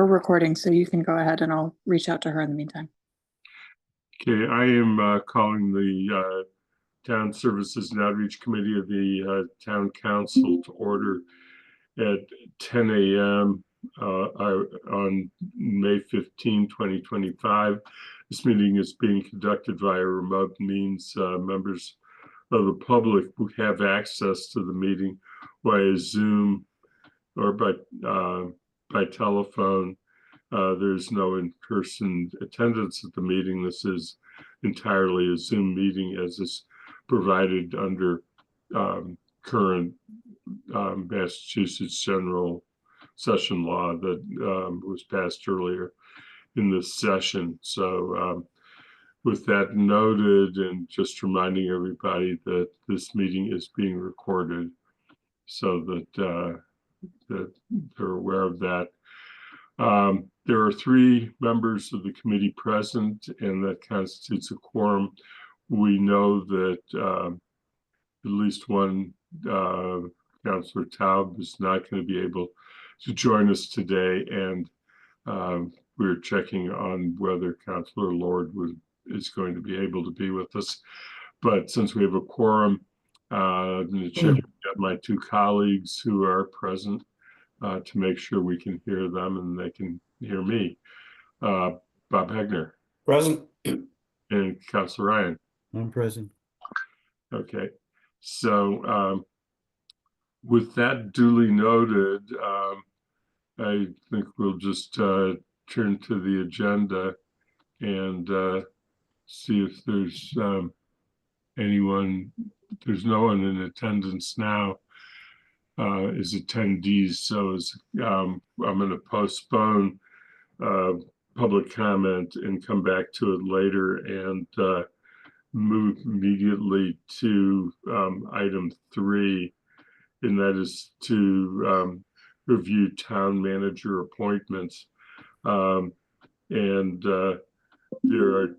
we're recording, so you can go ahead and I'll reach out to her in the meantime. Okay, I am calling the Town Services and Outreach Committee of the Town Council to order at 10 a.m. On May 15, 2025. This meeting is being conducted via remote means. Members of the public who have access to the meeting via Zoom or by telephone. There's no in-person attendance at the meeting. This is entirely a Zoom meeting as is provided under current Massachusetts general session law that was passed earlier in this session. So with that noted, and just reminding everybody that this meeting is being recorded so that they're aware of that. There are 3 members of the committee present, and that constitutes a quorum. We know that at least one Councillor Taub is not going to be able to join us today, and we're checking on whether Councillor Lord is going to be able to be with us. But since we have a quorum, I'm going to check with my 2 colleagues who are present to make sure we can hear them and they can hear me. Bob Hegner. Present. And Councillor Ryan. I'm present. Okay. So with that duly noted, I think we'll just turn to the agenda and see if there's anyone. There's no one in attendance now as attendees, so I'm going to postpone public comment and come back to it later and move immediately to item 3, and that is to review town manager appointments. And there are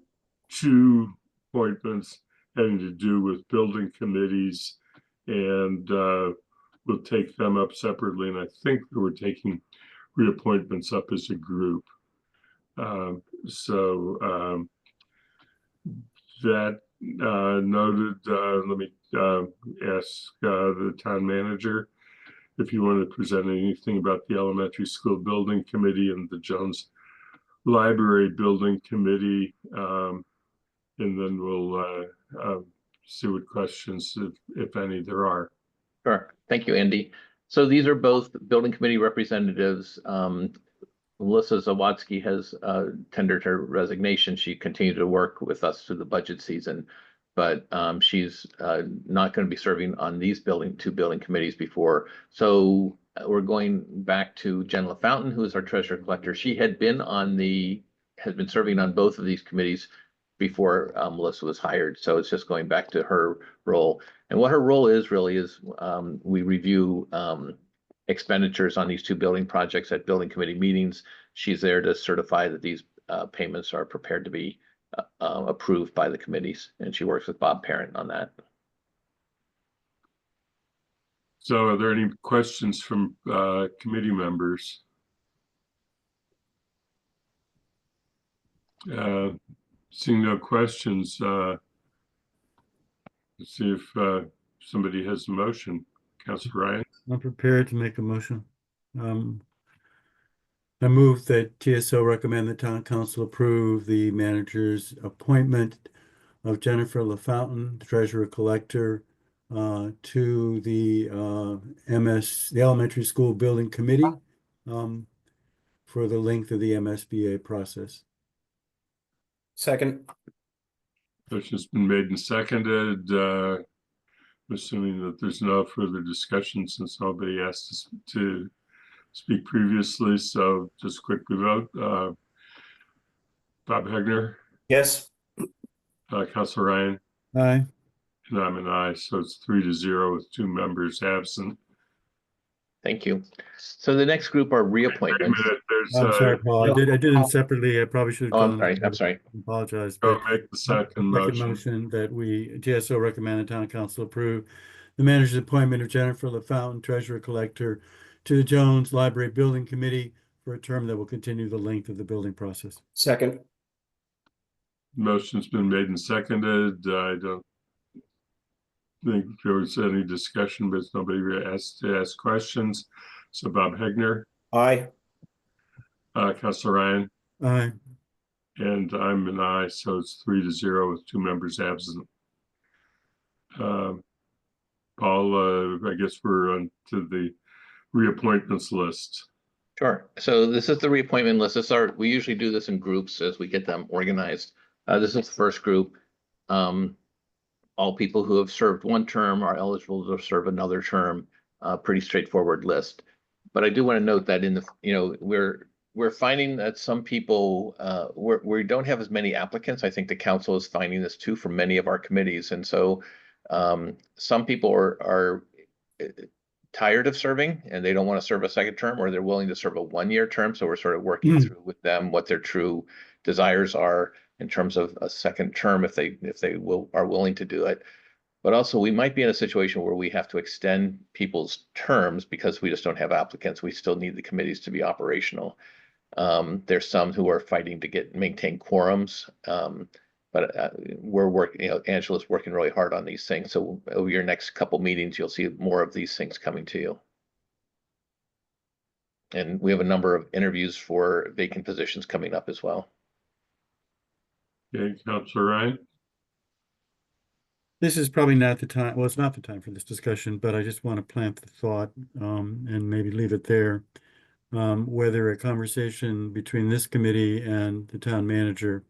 2 appointments having to do with building committees, and we'll take them up separately. And I think that we're taking reappointments up as a group. That noted, let me ask the town manager if you want to present anything about the elementary school building committee and the Jones Library building committee, and then we'll see what questions, if any, there are. Sure. Thank you, Andy. So these are both building committee representatives. Melissa Zawadzki has tendered her resignation. She continued to work with us through the budget season, but she's not going to be serving on these 2 building committees before. So we're going back to Jen LaFountain, who is our treasurer collector. She had been serving on both of these committees before Melissa was hired. So it's just going back to her role. And what her role is really is we review expenditures on these 2 building projects at building committee meetings. She's there to certify that these payments are prepared to be approved by the committees, and she works with Bob Parent on that. So are there any questions from committee members? Seeing no questions, let's see if somebody has a motion. Councilor Ryan? I'm prepared to make a motion. I move that TSO recommend the town council approve the manager's appointment of Jennifer LaFountain, the treasurer collector, to the elementary school building committee for the length of the MSBA process. Second. Motion's been made and seconded. Assuming that there's no further discussion since nobody asked to speak previously. So just quickly vote. Bob Hegner? Yes. Councilor Ryan? Aye. And I'm an aye. So it's 3-0 with 2 members absent. Thank you. So the next group are reappointments. I'm sorry, Paul. I did them separately. I probably should have done. I'm sorry. I apologize. Make the second motion. That TSO recommend the town council approve the manager's appointment of Jennifer LaFountain, treasurer collector, to the Jones Library Building Committee for a term that will continue the length of the building process. Second. Motion's been made and seconded. I don't think there was any discussion, but nobody asked to ask questions. So Bob Hegner, Aye. Counselor Ryan, Aye. and I'm an aye, so it's 3-0 with 2 members absent. Paul, I guess we're on to the reappointments list. Sure. So this is the reappointment list. We usually do this in groups as we get them organized. This is the first group. All people who have served one term are eligible to serve another term. Pretty straightforward list. But I do want to note that we're finding that some people we don't have as many applicants. I think the council is finding this too for many of our committees, and so some people are tired of serving and they don't want to serve a second term, or they're willing to serve a 1-year term. So we're sort of working through with them what their true desires are in terms of a second term if they are willing to do it. But also we might be in a situation where we have to extend people's terms because we just don't have applicants. We still need the committees to be operational. There's some who are fighting to maintain quorums. But we're working, Angela's working really hard on these things. So over your next couple meetings, you'll see more of these things coming to you. And we have a number of interviews for vacant positions coming up as well. Okay, Counselor Ryan. This is probably not the time, well, it's not the time for this discussion, but I just want to plant the thought and maybe leave it there. Whether a conversation between this committee and the town manager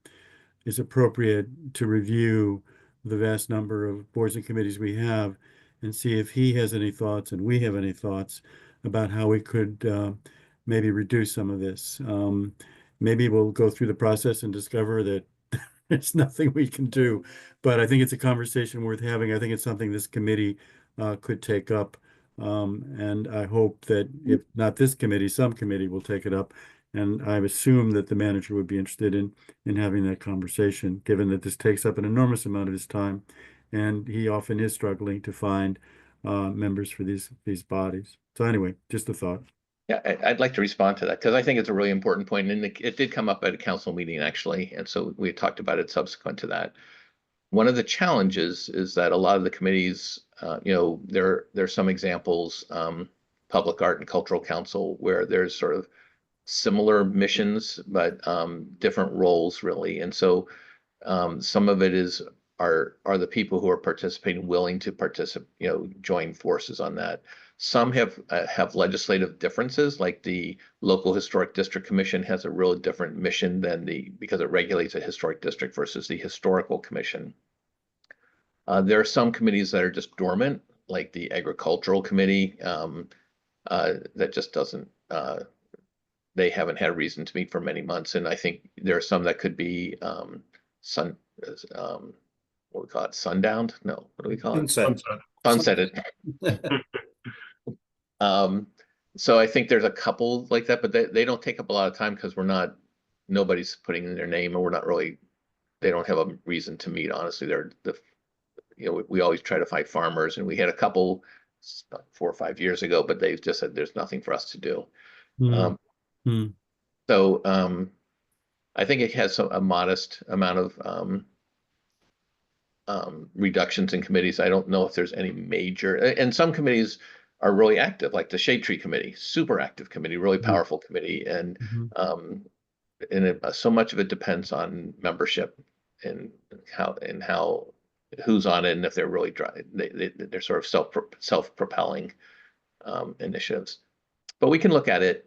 is appropriate to review the vast number of boards and committees we have and see if he has any thoughts and we have any thoughts about how we could maybe reduce some of this. Maybe we'll go through the process and discover that there's nothing we can do, but I think it's a conversation worth having. I think it's something this committee could take up. And I hope that if not this committee, some committee will take it up. And I assume that the manager would be interested in having that conversation, given that this takes up an enormous amount of his time, and he often is struggling to find members for these bodies. So anyway, just a thought. Yeah, I'd like to respond to that because I think it's a really important point, and it did come up at a council meeting actually, and so we talked about it subsequent to that. One of the challenges is that a lot of the committees, there's some examples, Public Art and Cultural Council, where there's sort of similar missions, but different roles really. And so some of it are the people who are participating willing to participate, join forces on that. Some have legislative differences, like the local historic district commission has a really different mission than because it regulates a historic district versus the historical commission. There are some committees that are just dormant, like the agricultural committee, that just doesn't, they haven't had a reason to meet for many months. And I think there are some that could be what we call it, sundowned? No, what do we call it? Sunsetted. So I think there's a couple like that, but they don't take up a lot of time because nobody's putting in their name, and they don't have a reason to meet. Honestly, we always try to find farmers, and we had a couple 4 or 5 years ago, but they've just said there's nothing for us to do. So I think it has a modest amount of reductions in committees. I don't know if there's any major, and some committees are really active, like the Shade Tree Committee, super active committee, really powerful committee, and so much of it depends on membership and how who's on it, and if they're really they're sort of self-propelling initiatives. But we can look at it.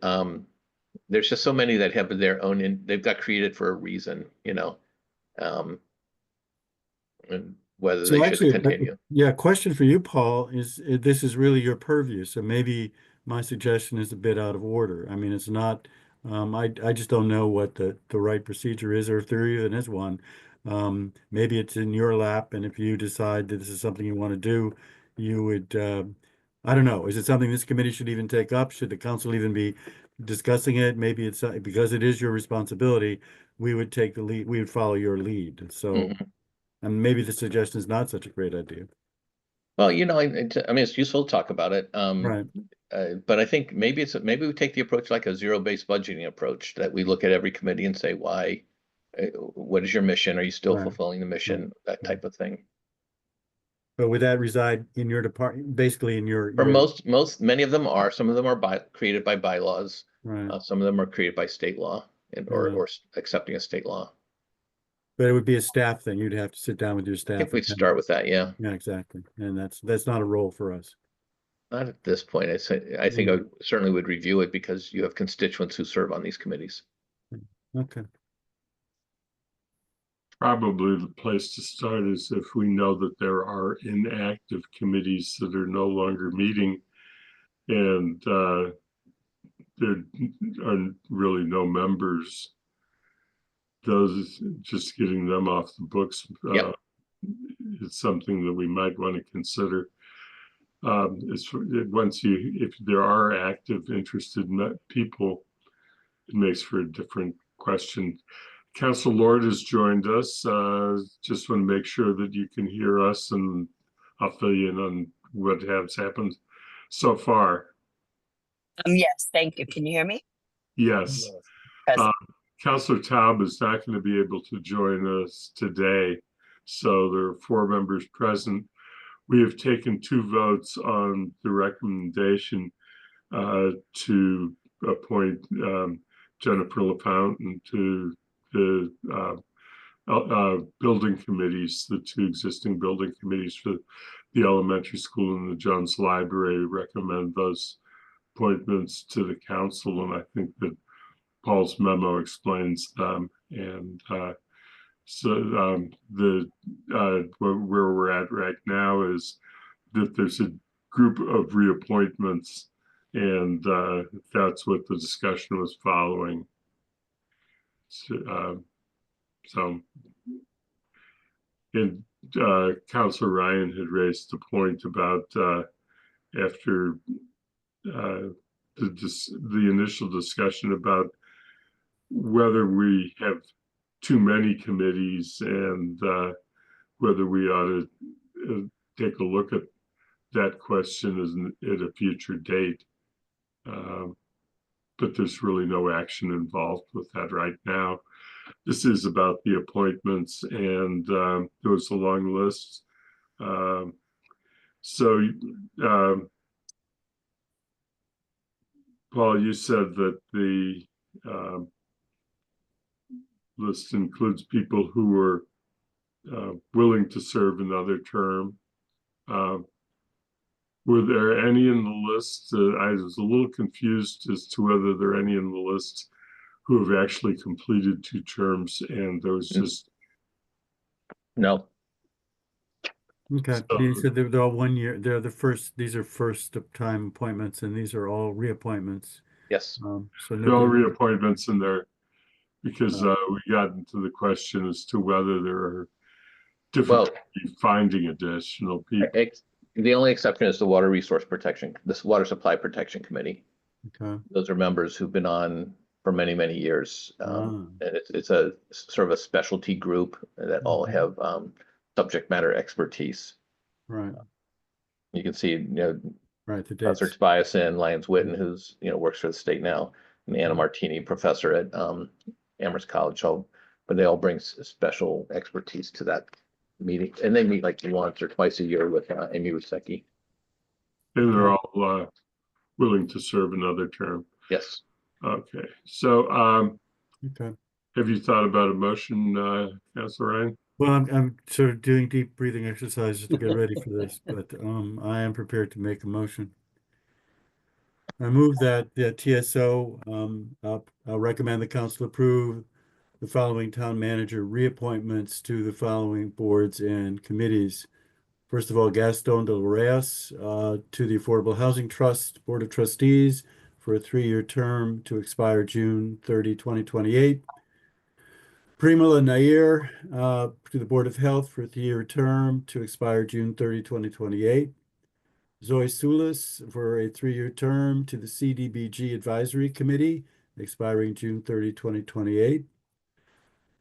There's just so many that have their own, and they've got created for a reason, and whether they should continue. Yeah, question for you, Paul, is this is really your purview. So maybe my suggestion is a bit out of order. I mean, it's not, I just don't know what the right procedure is, or if there even is one. Maybe it's in your lap, and if you decide that this is something you want to do, you would, I don't know, is it something this committee should even take up? Should the council even be discussing it? Maybe it's because it is your responsibility, we would take the lead, we would follow your lead. So, and maybe the suggestion is not such a great idea. Well, I mean, it's useful to talk about it. Right, But I think maybe we take the approach like a zero-based budgeting approach, that we look at every committee and say, why, what is your mission? Are you still Right, fulfilling the mission? That right. type of thing. but would that reside in your department, basically in your, For many of them are, some of them are created by bylaws. right, Some of them are created by state law or, Yeah. or accepting a state law. but it would be a staff thing. You'd have to sit down with your I staff. think and we'd kind start of- with that, yeah. Yeah, exactly. And that's not a role for us. Not at this point. I think I certainly would review it because you have constituents who serve on these committees. Okay, Probably the place to start is if we know that there are inactive committees that are no longer meeting and there are really no members. Those, just getting them off the books Yep. is something that we might want to consider. If there are active, interested people, it makes for a different question. Council Lord has joined us. Just want to make sure that you can hear us, and I'll fill you in on what has happened so far. Yes, thank you. Can you hear me? Yes. Yes. Councillor Taub is not going to be able to join us today, so there are 4 members present. We have taken 2 votes on the recommendation to appoint Jennifer LaFountain to the building committees, the 2 existing building committees for the elementary school and the Jones Library. Recommend those appointments to the council, and I think that Paul's memo explains them. And where we're at right now is that there's a group of reappointments, and that's what the discussion was following. And Councilor Ryan had raised the point about after the initial discussion about whether we have too many committees and whether we ought to take a look at that question at a future date. But there's really no action involved with that right now. This is about the appointments, and there was a long list. Paul, you said that the list includes people who were willing to serve another term. Were there any in the list? I was a little confused as to whether there are any in the list who have actually completed 2 terms, and there was just No. okay. So- You said they're all 1 year. These are first time appointments, and these are all reappointments. Yes. So no nobody, reappointments in there, because we got into the question as to whether there are different finding additional people. The only exception is the Water Resource Protection, this Water Supply Protection Committee. okay. Those are members who've been on for many, many years. And it's a sort of a specialty group that all have subject matter expertise. Right, You can see, right. The Professor dates. Tobias and Lyons Witten, who's, works for the state now, and Anna Martini, professor at Amherst College. But they all bring special expertise to that meeting, and they meet like once or twice a year with Amy Rusecki. And they're all willing to serve another term. Yes. Okay, so Okay. have you thought about a motion, Councilor Ryan? Well, I'm sort of doing deep breathing exercises to get ready for this, but I am prepared to make a motion. I move that the TSO I'll recommend the council approve the following town manager reappointments to the following boards and committees. First of all, Gaston de Reyes to the Affordable Housing Trust Board of Trustees for a 3-year term to expire June 30, 2028. Primala Nair to the Board of Health for a 3-year term to expire June 30, 2028. Zoe Sulis for a 3-year term to the CDBG Advisory Committee, expiring June 30, 2028.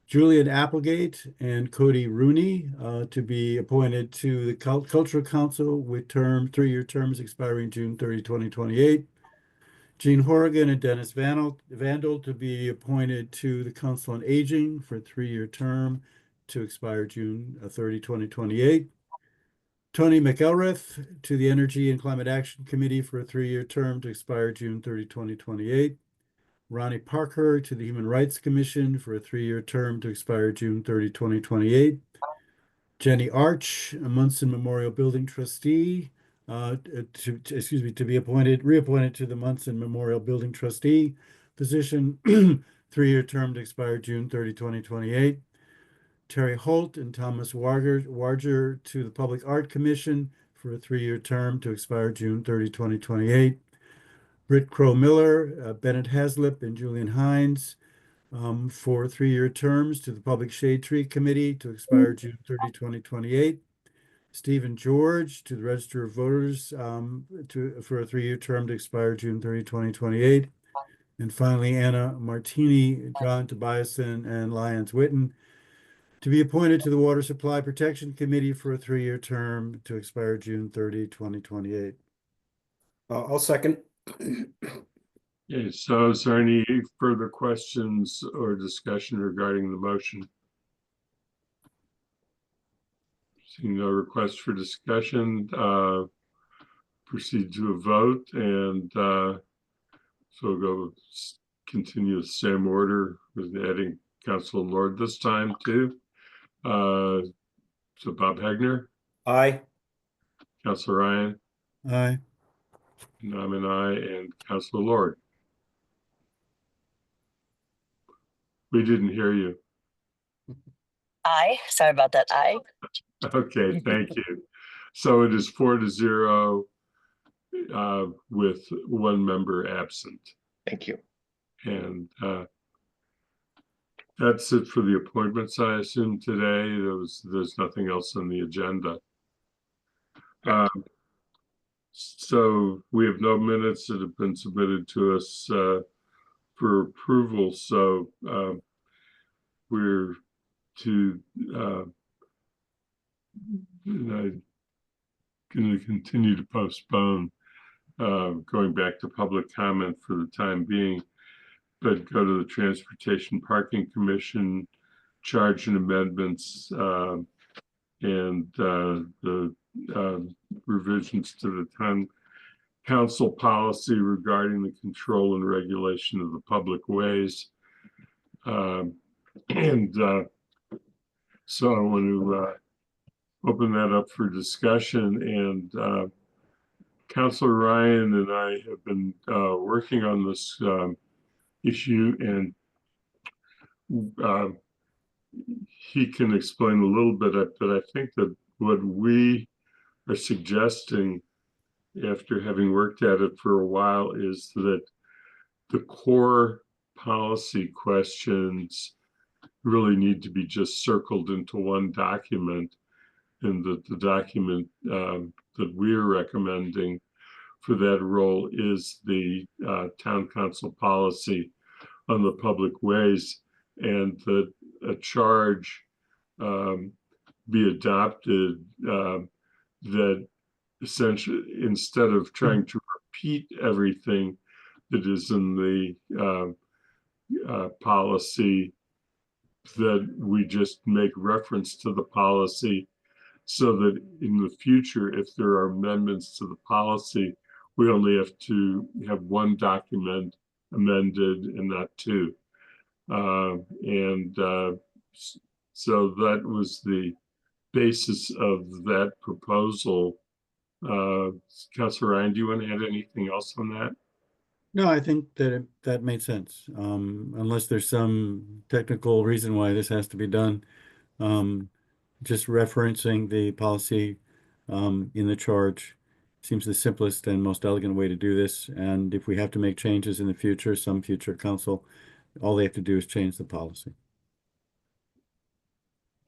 Julian Applegate and Cody Rooney to be appointed to the Cultural Council with 3-year terms expiring June 30, 2028. Gene Horrigan and Dennis Vandal to be appointed to the Council on Aging for a 3-year term to expire June 30, 2028. Tony McElrath to the Energy and Climate Action Committee for a 3-year term to expire June 30, 2028. Ronnie Parker to the Human Rights Commission for a 3-year term to expire June 30, 2028. Jenny Arch, a Munson Memorial Building Trustee, to be reappointed to the Munson Memorial Building Trustee position, 3-year term to expire June 30, 2028. Terry Holt and Thomas Warger to the Public Art Commission for a 3-year term to expire June 30, 2028. Britt Crow Miller, Bennett Haslip, and Julian Hines for 3-year terms to the Public Shade Tree Committee to expire June 30, 2028. Stephen George to the Register of Voters for a 3-year term to expire June 30, 2028. And finally, Anna Martini, John Tobiason, and Lyons Witten to be appointed to the Water Supply Protection Committee for a 3-year term to expire June 30, 2028. I'll second. Okay, so is there any further questions or discussion regarding the motion? Seeing no request for discussion, proceed to a vote, and so we'll go continue the same order with adding Councilor Lord this time too. So Bob Hagner, Aye. Councilor Ryan, Aye. and I'm an aye, and Councilor Lord. We didn't hear you. Aye. Sorry about that. Aye. Okay, thank you. So it is 4-0 with one member absent. Thank you. And that's it for the appointments, I assume, today. There's nothing else on the agenda. So we have no minutes that have been submitted to us for approval. So we're to going to continue to postpone going back to public comment for the time being, but go to the Transportation Parking Commission, charge and amendments, and the revisions to the town council policy regarding the control and regulation of the public ways. So I want to open that up for discussion, and Councilor Ryan and I have been working on this issue, and he can explain a little bit, but I think that what we are suggesting after having worked at it for a while is that the core policy questions really need to be just circled into one document, and that the document that we're recommending for that role is the town council policy on the public ways, and that a charge be adopted that essentially, instead of trying to repeat everything that is in the policy, that we just make reference to the policy, so that in the future, if there are amendments to the policy, we only have to have one document amended and not two. So that was the basis of that proposal. Councilor Ryan, do you want to add anything else on that? No, I think that that made sense. Unless there's some technical reason why this has to be done. Just referencing the policy in the charge seems the simplest and most elegant way to do this. And if we have to make changes in the future, some future council, all they have to do is change the policy.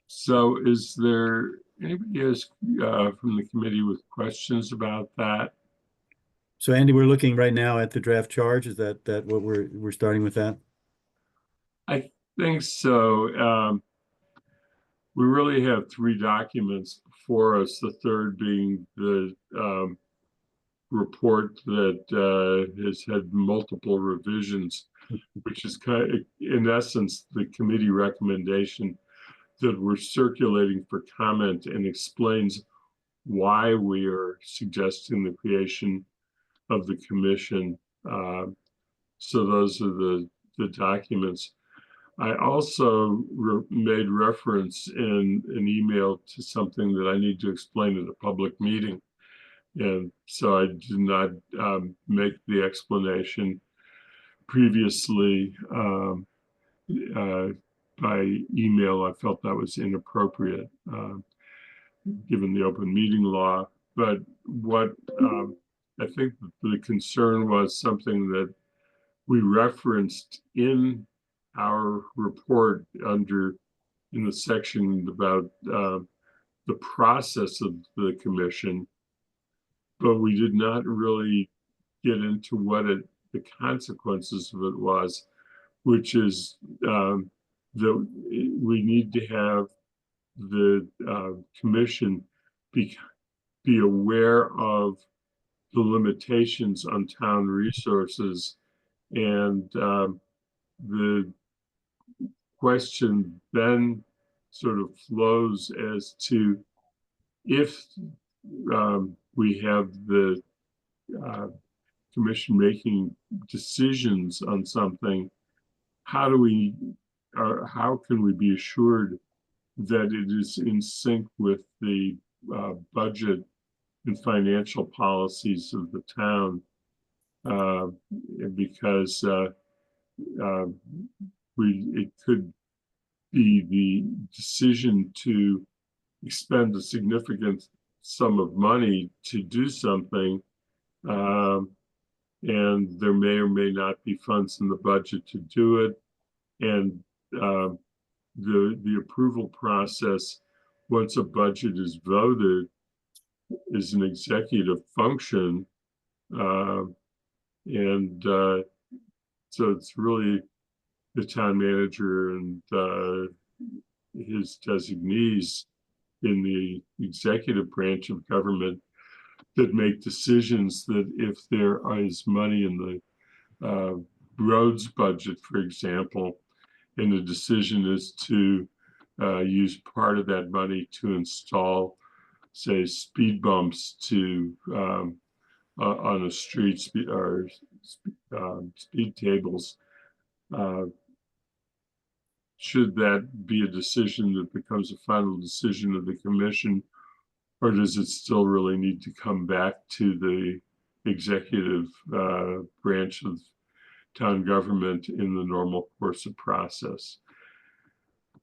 So is there anybody else from the committee with questions about that? So Andy, we're looking right now at the draft charge. Is that what we're starting with that? think so. We really have three documents before us, the third being the report that has had multiple revisions, which is kind of, in essence, the committee recommendation that we're circulating for comment and explains why we are suggesting the creation of the commission. So those are the documents. I also made reference in an email to something that I need to explain at a public meeting. And so I did not make the explanation previously by email. I felt that was inappropriate given the open meeting law. But what I think the concern was something that we referenced in our report in the section about the process of the commission, but we did not really get into what the consequences of it was, which is that we need to have the commission be aware of the limitations on town resources, and the question then sort of flows as to if we have the commission making decisions on something, how can we be assured that it is in sync with the budget and financial policies of the town? Because it could be the decision to expend a significant sum of money to do something, and there may or may not be funds in the budget to do it. And the approval process, once a budget is voted, is an executive function. And so it's really the town manager and his designees in the executive branch of government that make decisions that if there is money in the roads budget, for example, and the decision is to use part of that money to install, say, speed bumps to on a street or speed tables, should that be a decision that becomes a final decision of the commission, or does it still really need to come back to the executive branch of town government in the normal course of process?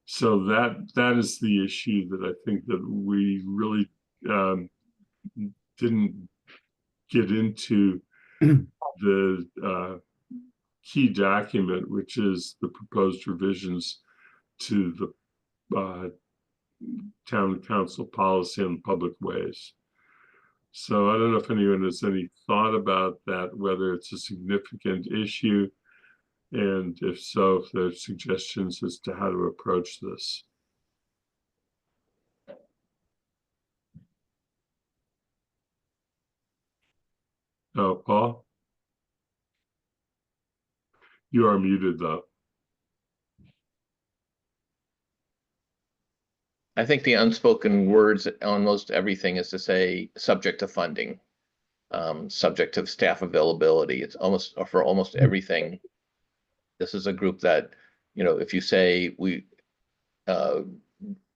So that is the issue that I think that we really didn't get into the key document, which is the proposed revisions to the town council policy on public ways. So I don't know if anyone has any thought about that, whether it's a significant issue, and if so, if there's suggestions as to how to approach this. Oh, Paul? You are muted, though. I think the unspoken words on most everything is to say, subject to funding, subject to staff availability. It's almost for almost everything. This is a group that, if you say we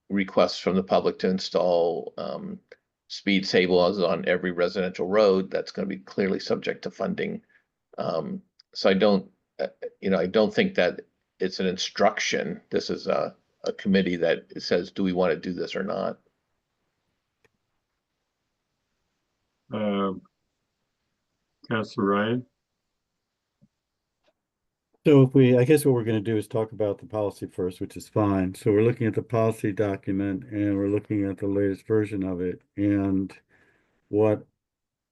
requests from the public to install speed tables on every residential road, that's going to be clearly subject to funding. So I don't think that it's an instruction. This is a committee that says, do we want to do this or not? Councilor Ryan? So I guess what we're going to do is talk about the policy first, which is fine. So we're looking at the policy document and we're looking at the latest version of it. And what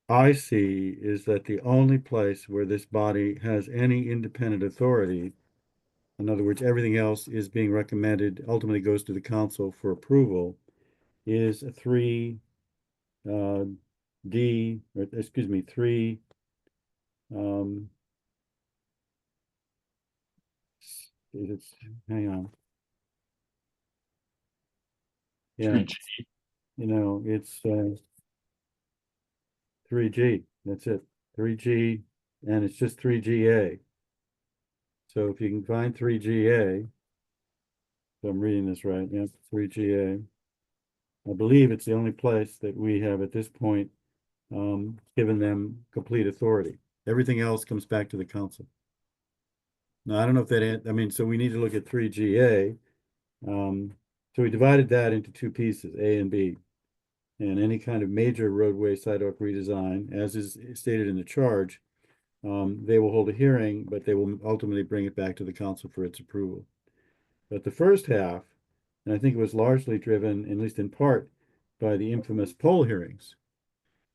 I see is that the only place where this body has any independent authority in other words, everything else is being recommended, ultimately goes to the council for approval, is a 3 D, or excuse me, 3 it's, hang on. Yeah, 3G. it's 3G, that's it, 3G, and it's just 3GA. So if you can find 3GA, so I'm reading this right, yeah, 3GA. I believe it's the only place that we have at this point given them complete authority. Everything else comes back to the council. Now, I don't know if that, I mean, so we need to look at 3GA. So we divided that into two pieces, A and B. And any kind of major roadway sidewalk redesign, as is stated in the charge, they will hold a hearing, but they will ultimately bring it back to the council for its approval. But the first half, and I think it was largely driven, at least in part, by the infamous poll hearings,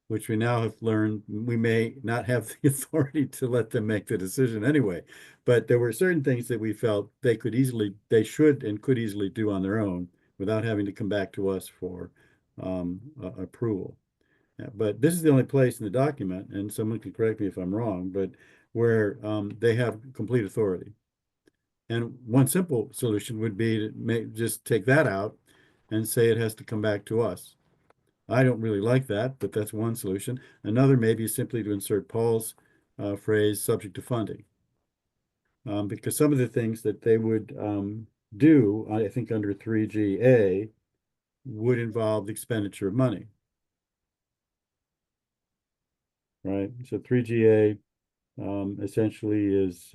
which we now have learned we may not have the authority to let them make the decision anyway. But there were certain things that we felt they should and could easily do on their own without having to come back to us for approval. But this is the only place in the document, and someone can correct me if I'm wrong, but where they have complete authority. And one simple solution would be to just take that out and say it has to come back to us. I don't really like that, but that's one solution. Another may be simply to insert Paul's phrase, subject to funding. Because some of the things that they would do, I think under 3GA, would involve the expenditure of money. Right, so 3GA essentially is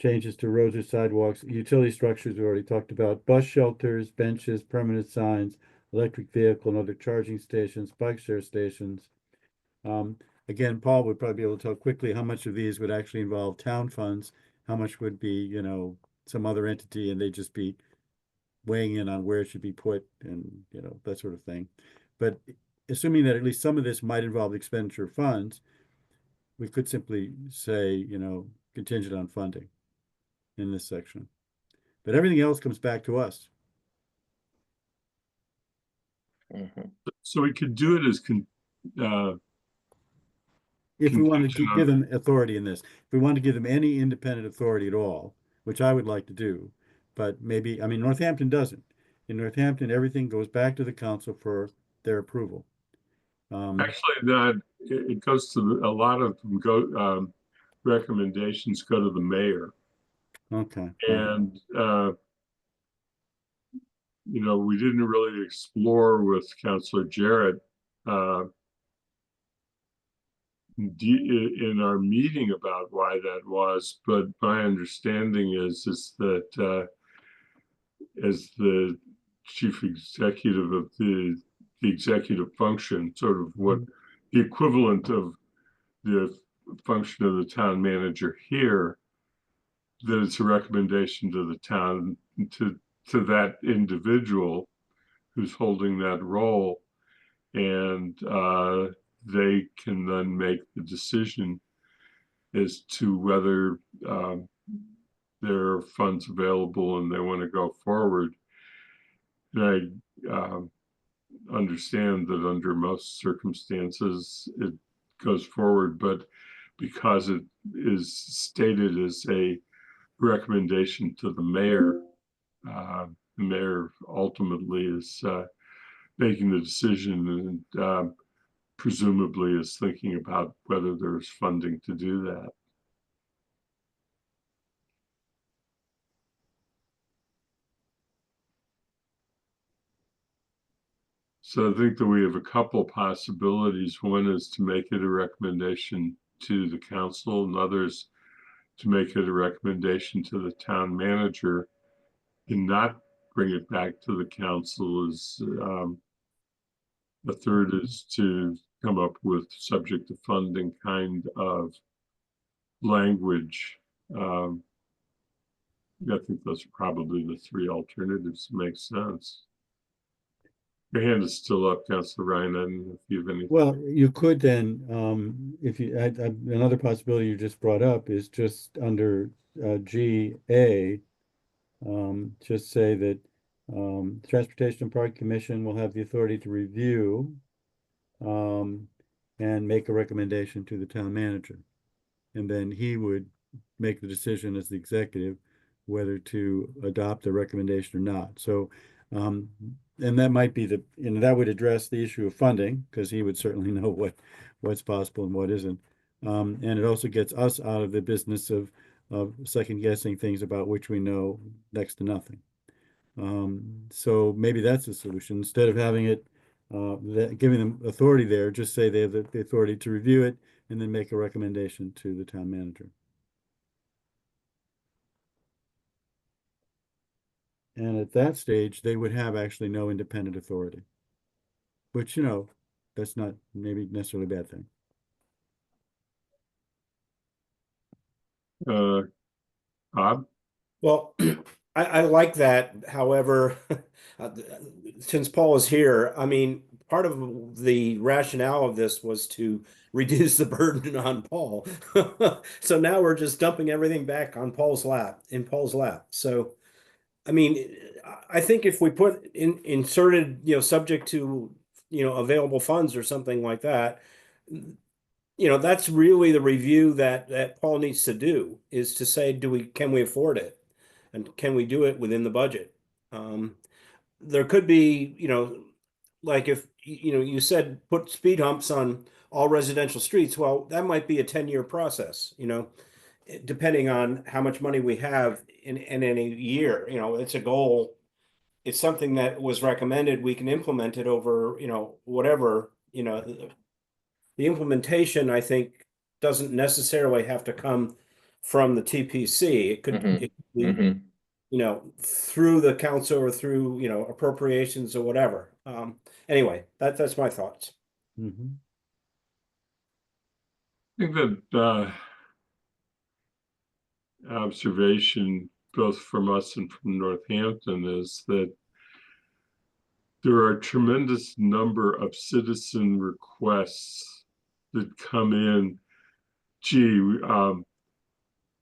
changes to roads or sidewalks, utility structures we already talked about, bus shelters, benches, permanent signs, electric vehicle and other charging stations, bike share stations. Again, Paul would probably be able to tell quickly how much of these would actually involve town funds, how much would be, some other entity, and they'd just be weighing in on where it should be put and, that sort of thing. But assuming that at least some of this might involve the expenditure of funds, we could simply say, contingent on funding in this section. But everything else comes back to us. Mhm. So we could do it as If we want to contingent give on- them authority in this, if we want to give them any independent authority at all, which I would like to do, but maybe, Northampton doesn't. In Northampton, everything goes back to the council for their approval. Actually, it goes to a lot of them recommendations go to the mayor. Okay. And, we didn't really explore with Councilor Jarrett in our meeting about why that was, but my understanding is that as the chief executive of the executive function, sort of what the equivalent of the function of the town manager here, that it's a recommendation to the town, to that individual who's holding that role, and they can then make the decision as to whether there are funds available and they want to go forward. And I understand that under most circumstances it goes forward, but because it is stated as a recommendation to the mayor ultimately is making the decision and presumably is thinking about whether there's funding to do that. So I think that we have a couple possibilities. One is to make it a recommendation to the council, and others to make it a recommendation to the town manager and not bring it back to the council. The third is to come up with subject to funding kind of language. I think those are probably the three alternatives that make sense. Your hand is still up, Councilor Ryan. I don't know if you have anything. Well, you could then, if you, another possibility you just brought up is just under GA, just say that Transportation and Park Commission will have the authority to review and make a recommendation to the town manager. And then he would make the decision as the executive whether to adopt the recommendation or not. So, and that might be that would address the issue of funding, because he would certainly know what's possible and what isn't. And it also gets us out of the business of second guessing things about which we know next to nothing. So maybe that's the solution. Instead of having it, giving them authority there, just say they have the authority to review it and then make a recommendation to the town manager. And at that stage, they would have actually no independent authority, which, that's not maybe necessarily a bad thing. Bob? Well, I like that. However, since Paul is here, I mean, part of the rationale of this was to reduce the burden on Paul. So now we're just dumping everything back on Paul's lap, So, I mean, I think if we put inserted, subject to, available funds or something like that, that's really the review that Paul needs to do, is to say, can we afford it? And can we do it within the budget? There could be, like if, you said put speed humps on all residential streets. Well, that might be a 10-year process, depending on how much money we have in any year. It's a goal. It's something that was recommended. We can implement it over, whatever, the implementation, I think, doesn't necessarily have to come from the TPC. It could be, through the council or through, appropriations or whatever. Anyway, that's my thoughts. Mm-hmm. I think that observation, both from us and from Northampton, is that there are a tremendous number of citizen requests that come in. Gee,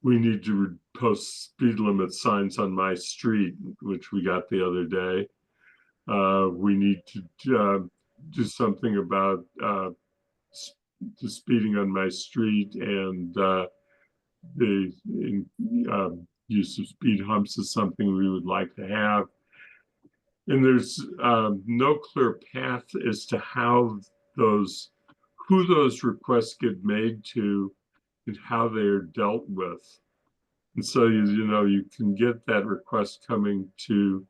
we need to post speed limit signs on my street, which we got the other day. We need to do something about the speeding on my street, and the use of speed humps is something we would like to have. And there's no clear path as to who those requests get made to and how they are dealt with. And so, you can get that request coming to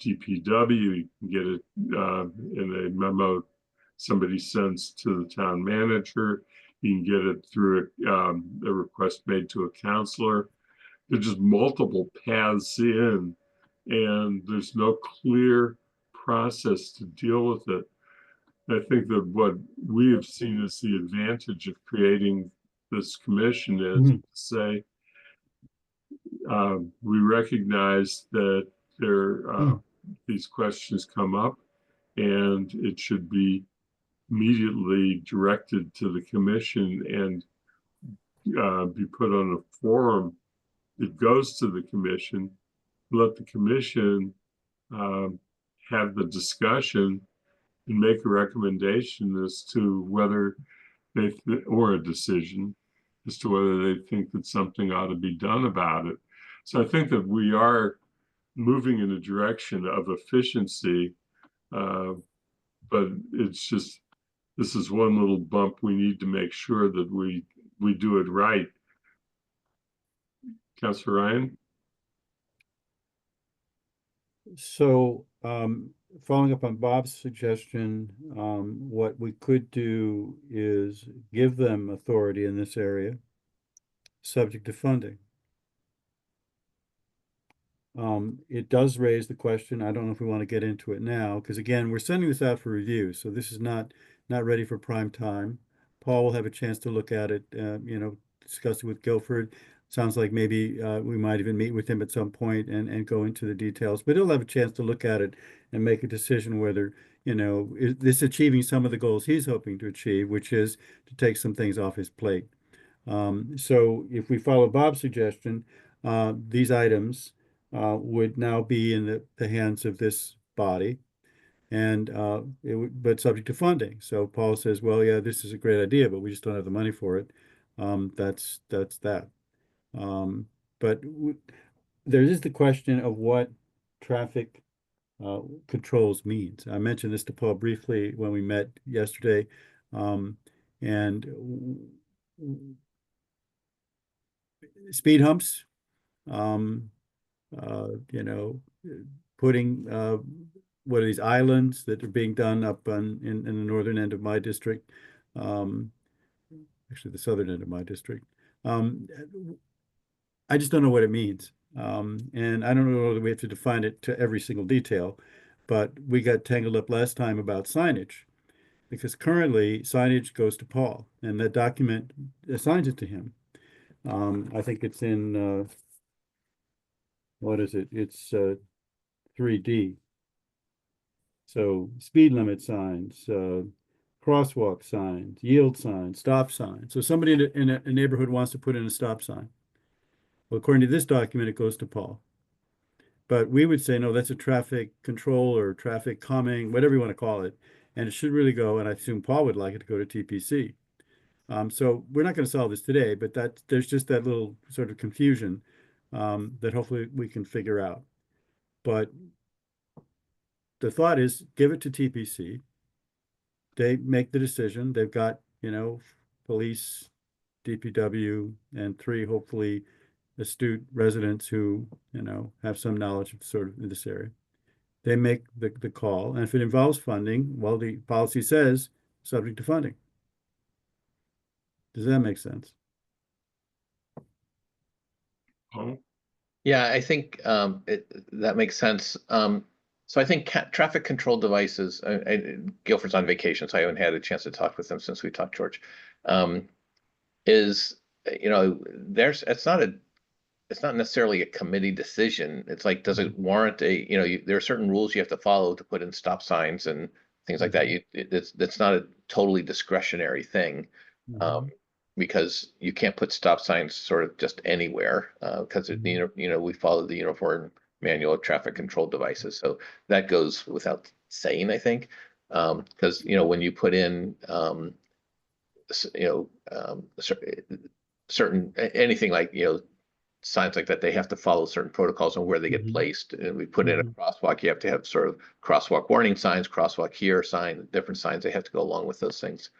DPW, you can get it in a memo somebody sends to the town manager, you can get it through a request made to a counselor. There's just multiple paths in, and there's no clear process to deal with it. I think that what we have seen as the advantage of creating this commission is to say, we recognize that these questions come up, and it should be immediately directed to the commission and be put on a forum that goes to the commission. Let the commission have the discussion and make a recommendation as to whether or a decision as to whether they think that something ought to be done about it. So I think that we are moving in a direction of efficiency, but it's just, this is one little bump. We need to make sure that we do it right. Councilor Ryan? So, following up on Bob's suggestion, what we could do is give them authority in this area, subject to funding. It does raise the question, I don't know if we want to get into it now, because again, we're sending this out for review, so this is not ready for prime time. Paul will have a chance to look at it, discuss it with Guilford. Sounds like maybe we might even meet with him at some point and go into the details, but he'll have a chance to look at it and make a decision whether, is this achieving some of the goals he's hoping to achieve, which is to take some things off his plate. So if we follow Bob's suggestion, these items would now be in the hands of this body. And but subject to funding. So Paul says, well, yeah, this is a great idea, but we just don't have the money for it. That's that. But there is the question of what traffic controls means. I mentioned this to Paul briefly when we met yesterday. And speed humps, you know, putting what are these islands that are being done up in the northern end of my district, actually the southern end of my district. I just don't know what it means. And I don't know whether we have to define it to every single detail, but we got tangled up last time about signage, because currently signage goes to Paul, and that document assigns it to him. I think it's in, what is it? It's 3D. So speed limit signs, crosswalk signs, yield signs, stop signs. So somebody in a neighborhood wants to put in a stop sign. Well, according to this document, it goes to Paul. But we would say, no, that's a traffic control or traffic calming, whatever you want to call it. And it should really go, and I assume Paul would like it to go to TPC. So we're not going to solve this today, but there's just that little sort of confusion that hopefully we can figure out. But the thought is give it to TPC. They make the decision. They've got, you know, police, DPW, and 3 hopefully astute residents who, you know, have some knowledge of sort of this area. They make the call. And if it involves funding, well, the policy says subject to funding. Does that make sense? Oh, Yeah, I think that makes sense. So I think traffic control devices, Guilford's on vacation, so I haven't had a chance to talk with them since we talked, George. Is, you know, it's not necessarily a committee decision. It's like, does it warrant you know, there are certain rules you have to follow to put in stop signs and things like that. It's not a totally discretionary thing. Because you can't put stop signs sort of just anywhere, because you know, we follow the Uniform Manual of Traffic Control Devices. So that goes without saying, I think, because, you know, when you put in, you know, certain, anything like, you know, signs like that, they have to follow certain protocols on where they get placed. And we put in a crosswalk, you have to have sort of crosswalk warning signs, crosswalk here sign, different signs, they have to go along with those things.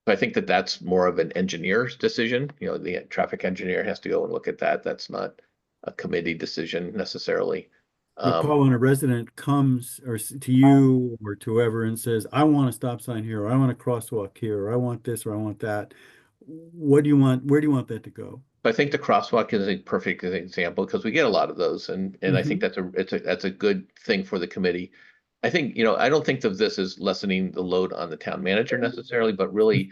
So I think that's more of an engineer's decision. You know, the traffic engineer has to go and look at that. That's not a committee decision necessarily. But Paul, when a resident comes to you or to whoever and says, I want a stop sign here, or I want a crosswalk here, or I want this, or I want that, what do you want? Where do you want that to go? I think the crosswalk is a perfect example because we get a lot of those, and I think that's a good thing for the committee. I think, you know, I don't think of this as lessening the load on the town manager necessarily, but really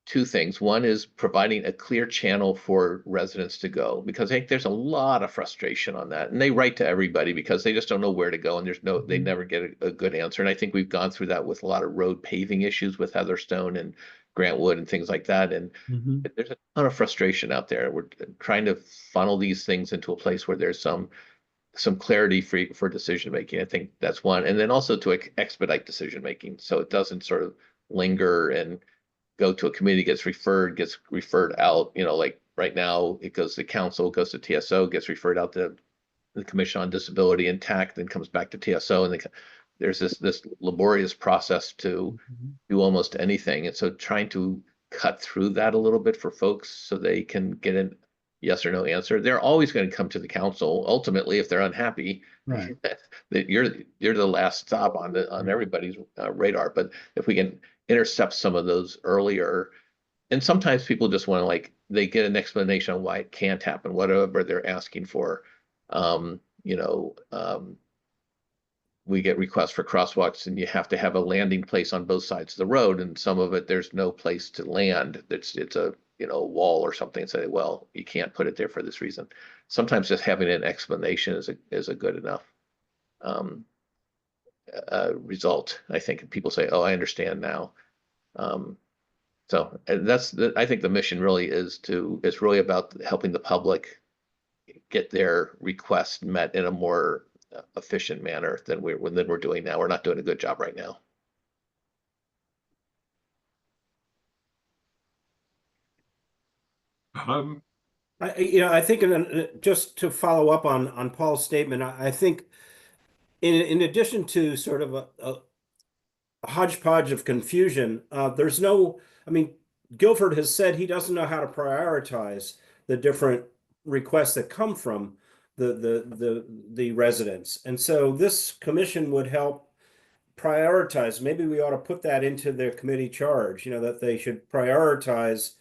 2 things. One is providing a clear channel for residents to go, because I think there's a lot of frustration on that, and they write to everybody because they just don't know where to go, and they never get a good answer. And I think we've gone through that with a lot of road paving issues with Heatherstone and Grantwood and things like that. And there's a ton of frustration out there. We're trying to funnel these things into a place where there's some clarity for decision making. I think that's one. And then also to expedite decision making, so it doesn't sort of linger and go to a committee, gets referred out. You know, like right now it goes to council, goes to TSO, gets referred out to the Commission on Disability and TAC, then comes back to TSO, and there's this laborious process to do almost anything. And so trying to cut through that a little bit for folks so they can get a yes or no answer. They're always going to come to the council ultimately if they're unhappy. Right. That you're the last stop on everybody's radar. But if we can intercept some of those earlier, and sometimes people just want to, like, they get an explanation on why it can't happen, whatever they're asking for. You know, we get requests for crosswalks and you have to have a landing place on both sides of the road, and some of it there's no place to land. It's a, you know, wall or something, and say, well, you can't put it there for this reason. Sometimes just having an explanation is a good enough result, I think. And people say, oh, I understand now. So So I think the mission really is really about helping the public get their requests met in a more efficient manner than we're doing now. We're not doing a good job right now. I think just to follow up on Paul's statement, I think in addition to sort of a hodgepodge of confusion, there's no, I mean, Guilford has said he doesn't know how to prioritize the different requests that come from the residents. And so this commission would help prioritize. Maybe we ought to put that into their committee charge, that they should prioritize,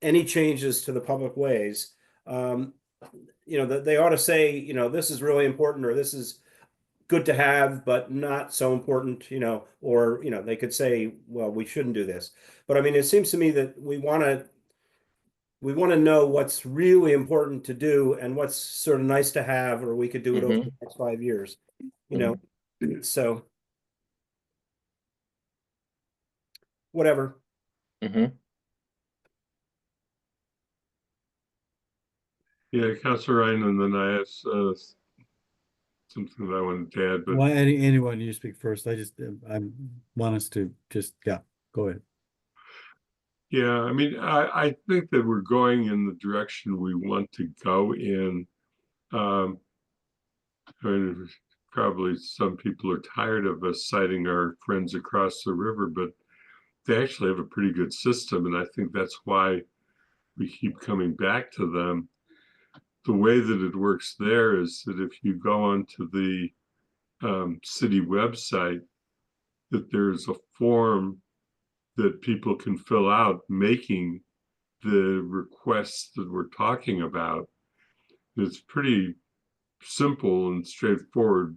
any changes to the public ways. That they ought to say, this is really important, or this is good to have, but not so important, or, they could say, well, we shouldn't do this. But I mean, it seems to me that we want to know what's really important to do and what's sort of nice to have, or we could do it over the next 5 years, so whatever. Yeah, Councilor Ryan, and then I have something that I wanted to add, but Why, anyone, you speak first. I want us to just, yeah, go ahead. yeah, I mean, I think that we're going in the direction we want to go in. I mean, probably some people are tired of us citing our friends across the river, but they actually have a pretty good system, and I think that's why we keep coming back to them. The way that it works there is that if you go onto the city website, that there's a form that people can fill out making the requests that we're talking about. It's pretty simple and straightforward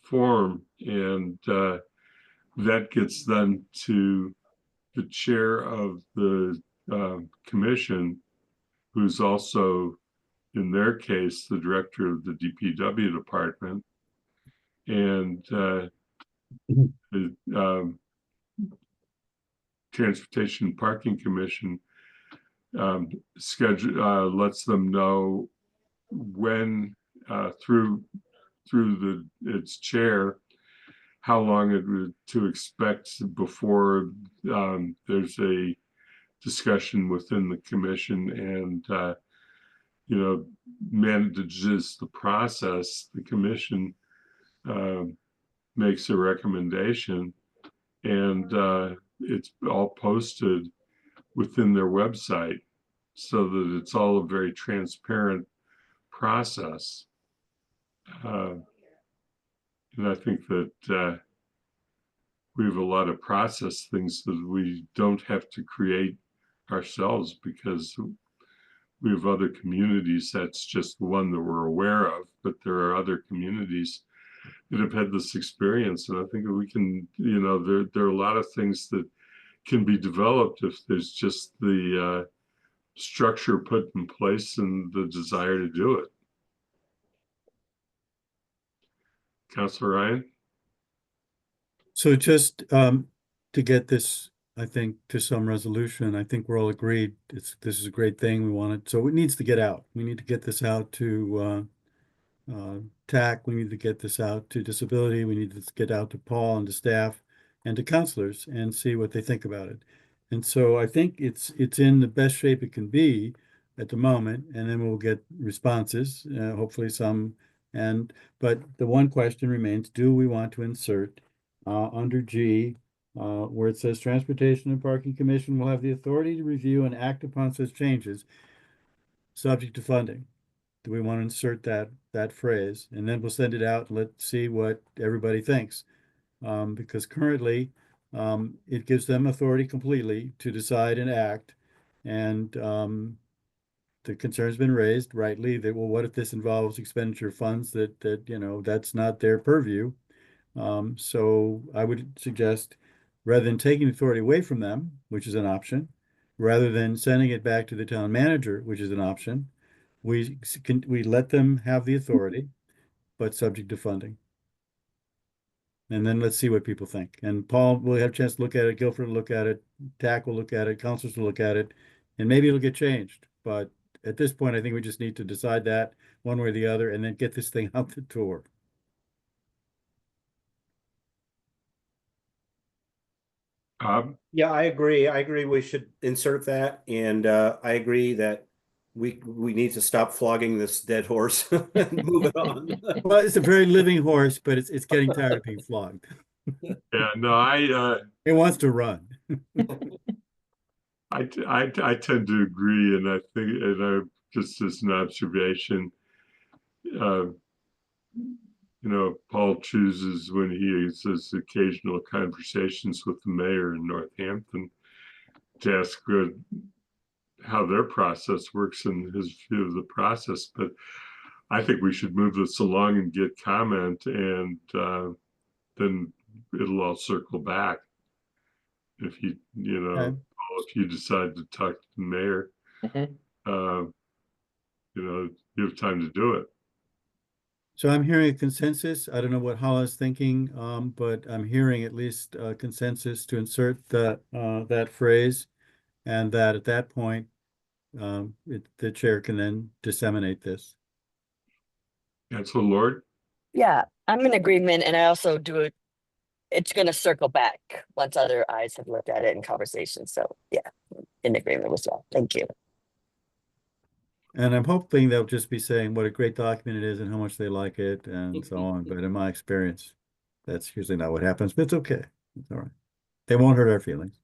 form, and that gets then to the chair of the commission, who's also, in their case, the director of the DPW department, and the Transportation and Parking Commission schedule lets them know when through its chair how long it would to expect before there's a discussion within the commission, and manages the process. The commission makes a recommendation, and it's all posted within their website so that it's all a very transparent process. And I think that we have a lot of process things that we don't have to create ourselves, because we have other communities. That's just the one that we're aware of, but there are other communities that have had this experience, and I think we can, there are a lot of things that can be developed if there's just the structure put in place and the desire to do it. Councilor Ryan? So just to get this, I think, to some resolution, I think we're all agreed this is a great thing. We want it, so it needs to get out. We need to get this out to TAC. We need to get this out to disability. We need to get out to Paul and to staff and to counselors and see what they think about it. And so I think it's in the best shape it can be at the moment, and then we'll get responses, hopefully some. But the one question remains: do we want to insert under G, where it says Transportation and Parking Commission will have the authority to review and act upon such changes, subject to funding? Do we want to insert that phrase? And then we'll send it out and let's see what everybody thinks. Because currently, it gives them authority completely to decide and act. And the concern's been raised rightly that, well, what if this involves expenditure funds that that's not their purview? So I would suggest, rather than taking authority away from them, which is an option, rather than sending it back to the town manager, which is an option, we let them have the authority, but subject to funding. And then let's see what people think. And Paul will have a chance to look at it, Guilford will look at it, TAC will look at it, councilors will look at it, and maybe it'll get changed. But at this point, I think we just need to decide that one way or the other and then get this thing out the door. Yeah, I agree. I agree we should insert that, and I agree that we need to stop flogging this dead horse and move it on. Well, it's a very living horse, but it's getting tired of being flogged. Yeah, no, It wants to run. I tend to agree, and I think, and I just as an observation, you know, Paul chooses when he has his occasional conversations with the mayor in Northampton to ask how their process works and his view of the process. But I think we should move this along and get comment, and then it'll all circle back. If you know, Okay. if you decide to talk to the mayor, Mhm. you know, you have time to do it. So I'm hearing a consensus. I don't know what Hala's thinking, but I'm hearing at least a consensus to insert that phrase, and that at that point, the chair can then disseminate this. Councilor Lord? Yeah, I'm in agreement, and I also do it. It's gonna circle back once other eyes have looked at it in conversation. So yeah, in agreement with that. Thank you. And I'm hoping they'll just be saying what a great document it is and how much they like it and so on. But in my experience, that's usually not what happens, but it's okay. It's all right. They won't hurt our feelings.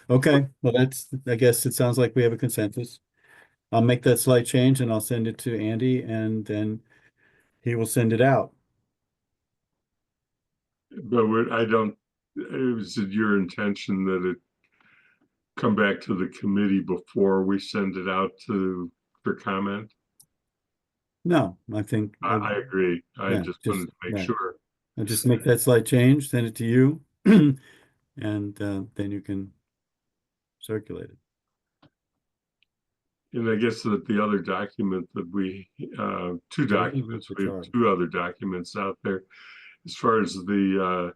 Okay, well, I guess it sounds like we have a consensus. I'll make that slight change and I'll send it to Andy and then he will send it out. But I don't, is it your intention that it come back to the committee before we send it out for comment? No, I think. I agree. I yeah, just wanted to make right. sure. I'll just make that slight change, send it to you, and then you can circulate it. And I guess that the other document that we, two documents, we have two other documents out there. As far as the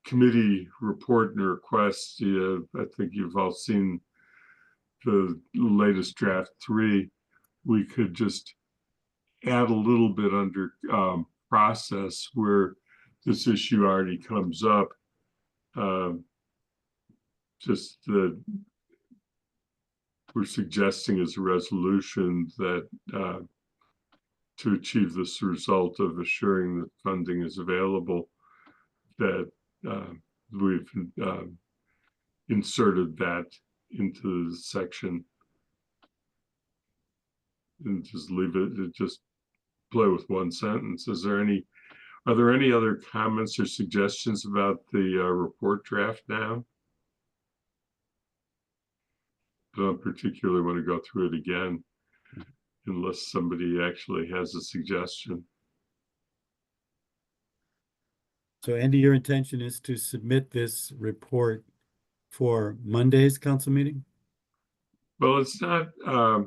committee report and request, I think you've all seen the latest draft 3. We could just add a little bit under process where this issue already comes up. Just that we're suggesting as a resolution that to achieve this result of assuring that funding is available, that we've inserted that into the section and just leave it, just play with one sentence. Are there any other comments or suggestions about the report draft now? I don't particularly want to go through it again unless somebody actually has a suggestion. So Andy, your intention is to submit this report for Monday's council meeting? Well, it's not, I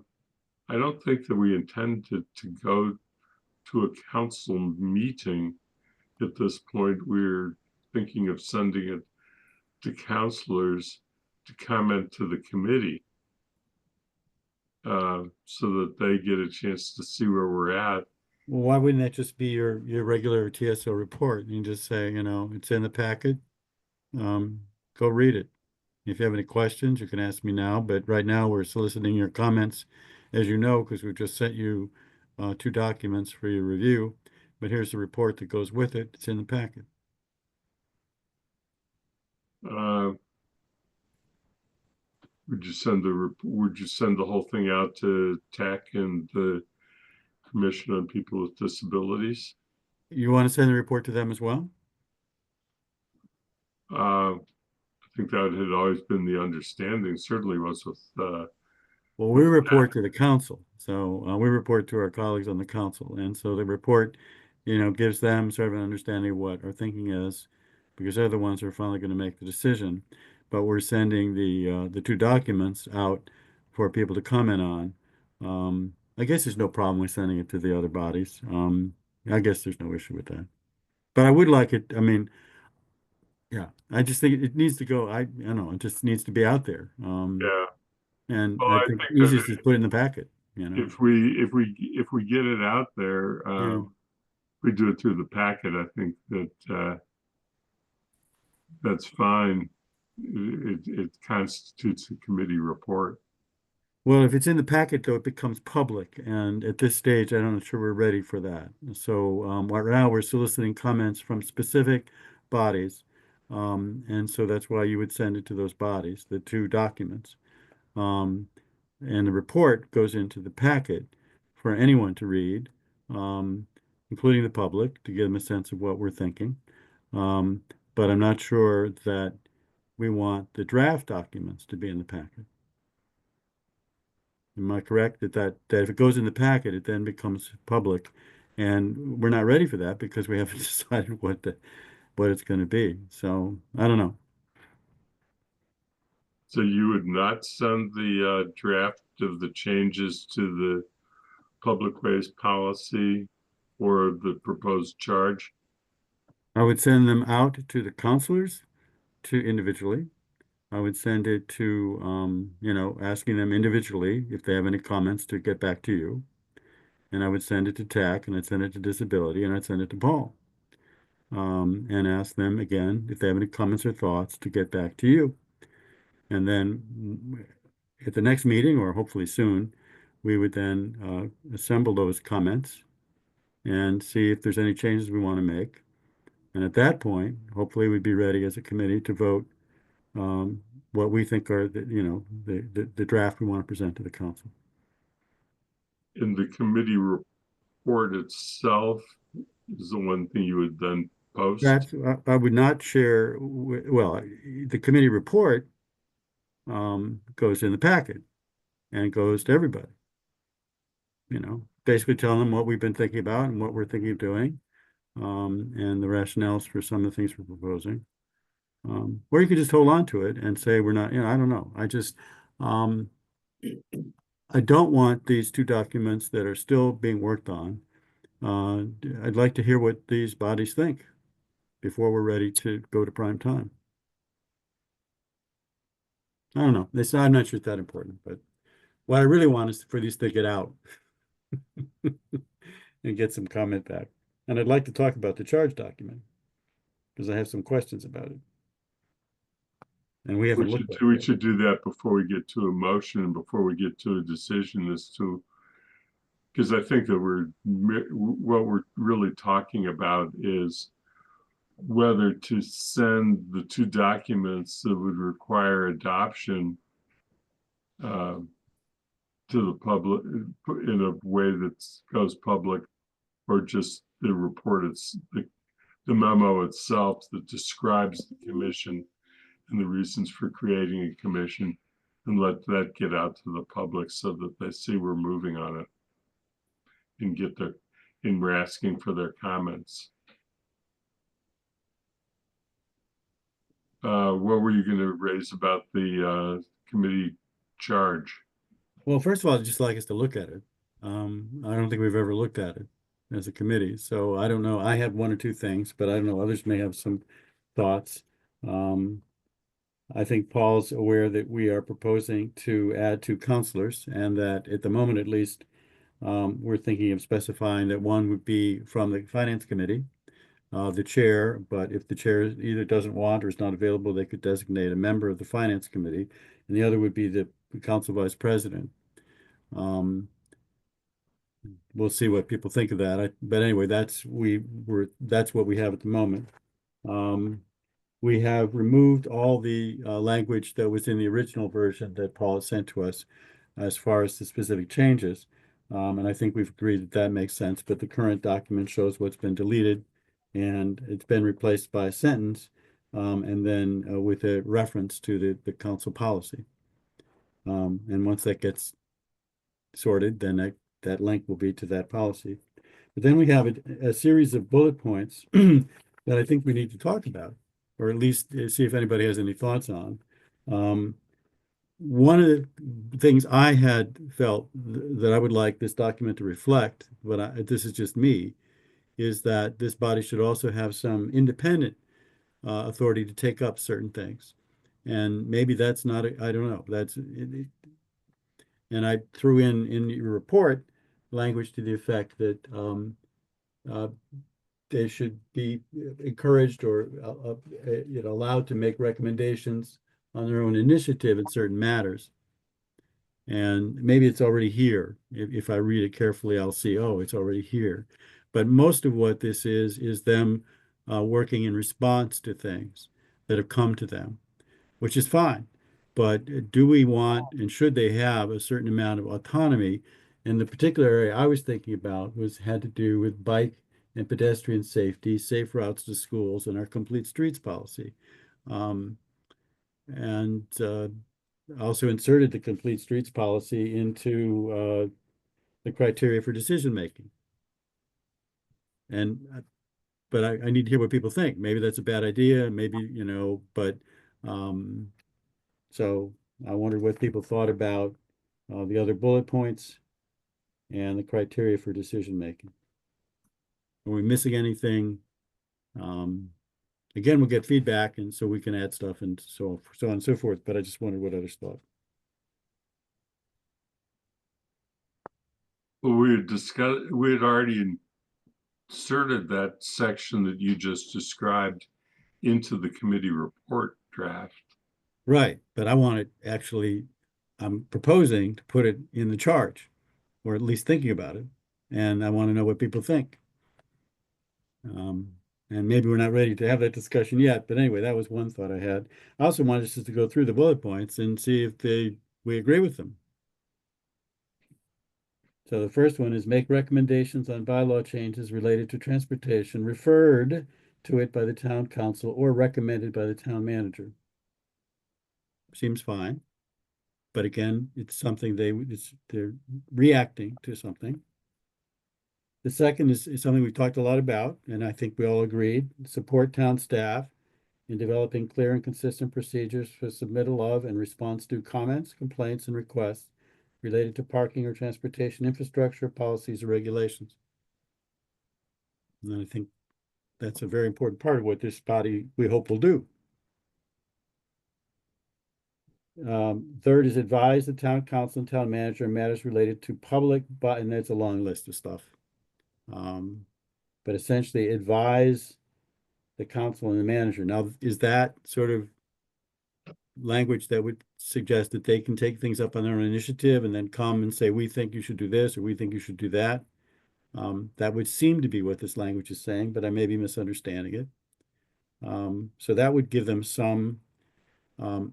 don't think that we intend to go to a council meeting at this point. We're thinking of sending it to councilors to comment to the committee so that they get a chance to see where we're at. Well, why wouldn't that just be your regular TSO report? You can just say, you know, it's in the packet. Go read it. If you have any questions, you can ask me now, but right now we're soliciting your comments, as you know, because we've just sent you 2 documents for your review, but here's the report that goes with it. It's in the packet. Would you send the whole thing out to TAC and the Commission on People with Disabilities? You want to send the report to them as well? I think that had always been the understanding, certainly was with well, we report to the council, so we report to our colleagues on the council, and so the report, you know, gives them sort of an understanding of what our thinking is, because they're the ones who are finally going to make the decision. But we're sending the 2 documents out for people to comment on. I guess there's no problem with sending it to the other bodies. I guess there's no issue with that. But I would like it, I mean, yeah, I just think it needs to go, I don't know, it just needs to be out there. Yeah. And Well, I I think think that easiest is put it in the packet, you know? if we get it out there, Yeah. we do it through the packet. I think that that's fine. It constitutes a committee report. Well, if it's in the packet, though, it becomes public, and at this stage, I'm not sure we're ready for that. So right now, we're soliciting comments from specific bodies, and so that's why you would send it to those bodies, the two documents. Um, and the report goes into the packet for anyone to read, including the public, to give them a sense of what we're thinking. But I'm not sure that we want the draft documents to be in the packet. Am I correct that if it goes in the packet, it then becomes public? And we're not ready for that because we haven't decided what it's going to be. So I don't know. So you would not send the draft of the changes to the public waste policy or the proposed charge? I would send them out to the counselors to individually. I would send it to, asking them individually if they have any comments to get back to you. And I would send it to TAC, and I'd send it to Disability, and I'd send it to Paul. And ask them again if they have any comments or thoughts to get back to you. And then at the next meeting, or hopefully soon, we would then assemble those comments and see if there's any changes we want to make. And at that point, hopefully we'd be ready as a committee to vote what we think are the draft we want to present to the council. In the committee report itself is the one thing you would then post? I would not share, well, the committee report goes in the packet and goes to everybody. Basically telling them what we've been thinking about and what we're thinking of doing, and the rationales for some of the things we're proposing. Or you could just hold on to it and say we're not, I don't know. I don't want these two documents that are still being worked on. I'd like to hear what these bodies think before we're ready to go to prime time. I don't know. I'm not sure it's that important, but what I really want is for these to get out and get some comment back. And I'd like to talk about the charge document because I have some questions about it. And we haven't looked at it. We should do that before we get to a motion and before we get to a decision as to, because I think that what we're really talking about is whether to send the two documents that would require adoption to the public in a way that goes public, or just the report, the memo itself that describes the commission and the reasons for creating a commission, and let that get out to the public so that they see we're moving on it and we're asking for their comments. What were you going to raise about the committee charge? Well, first of all, I'd just like us to look at it. I don't think we've ever looked at it as a committee, so I don't know. I had one or two things, but I don't know. Others may have some thoughts. I think Paul's aware that we are proposing to add two counselors, and that at the moment, at least, we're thinking of specifying that one would be from the Finance Committee, the chair, but if the chair either doesn't want or is not available, they could designate a member of the Finance Committee, and the other would be the Council Vice President. We'll see what people think of that. But anyway, that's what we have at the moment. We have removed all the language that was in the original version that Paul has sent to us as far as the specific changes. And I think we've agreed that that makes sense, but the current document shows what's been deleted, and it's been replaced by a sentence, and then with a reference to the council policy. And once that gets sorted, then that link will be to that policy. But then we have a series of bullet points that I think we need to talk about, or at least see if anybody has any thoughts on. One of the things I had felt that I would like this document to reflect, but this is just me, is that this body should also have some independent authority to take up certain things. And maybe that's not, I don't know, and I threw in your report language to the effect that they should be encouraged or allowed to make recommendations on their own initiative in certain matters. And maybe it's already here. If I read it carefully, I'll see, oh, it's already here. But most of what this is them working in response to things that have come to them, which is fine. But do we want and should they have a certain amount of autonomy? And the particular area I was thinking about had to do with bike and pedestrian safety, safe routes to schools, and our complete streets policy. And also inserted the complete streets policy into the criteria for decision making. And but I need to hear what people think. Maybe that's a bad idea, maybe, but so I wondered what people thought about the other bullet points and the criteria for decision making. Are we missing anything? Again, we'll get feedback, and so we can add stuff and so on and so forth, but I just wondered what others thought. Well, we had already inserted that section that you just described into the committee report draft. Right, but I want it actually, I'm proposing to put it in the charge, or at least thinking about it, and I want to know what people think. And maybe we're not ready to have that discussion yet, but anyway, that was one thought I had. I also wanted us to go through the bullet points and see if we agree with them. So the first one is make recommendations on bylaw changes related to transportation referred to it by the town council or recommended by the town manager. Seems fine. But again, it's something they're reacting to something. The second is something we talked a lot about, and I think we all agreed, support town staff in developing clear and consistent procedures for submittal of and response to comments, complaints, and requests related to parking or transportation infrastructure, policies, or regulations. And I think that's a very important part of what this body, we hope, will do. Third is advise the town council and town manager on matters related to public, and that's a long list of stuff. But essentially advise the council and the manager. Now, is that sort of language that would suggest that they can take things up on their own initiative and then come and say, we think you should do this, or we think you should do that? That would seem to be what this language is saying, but I may be misunderstanding it. So that would give them some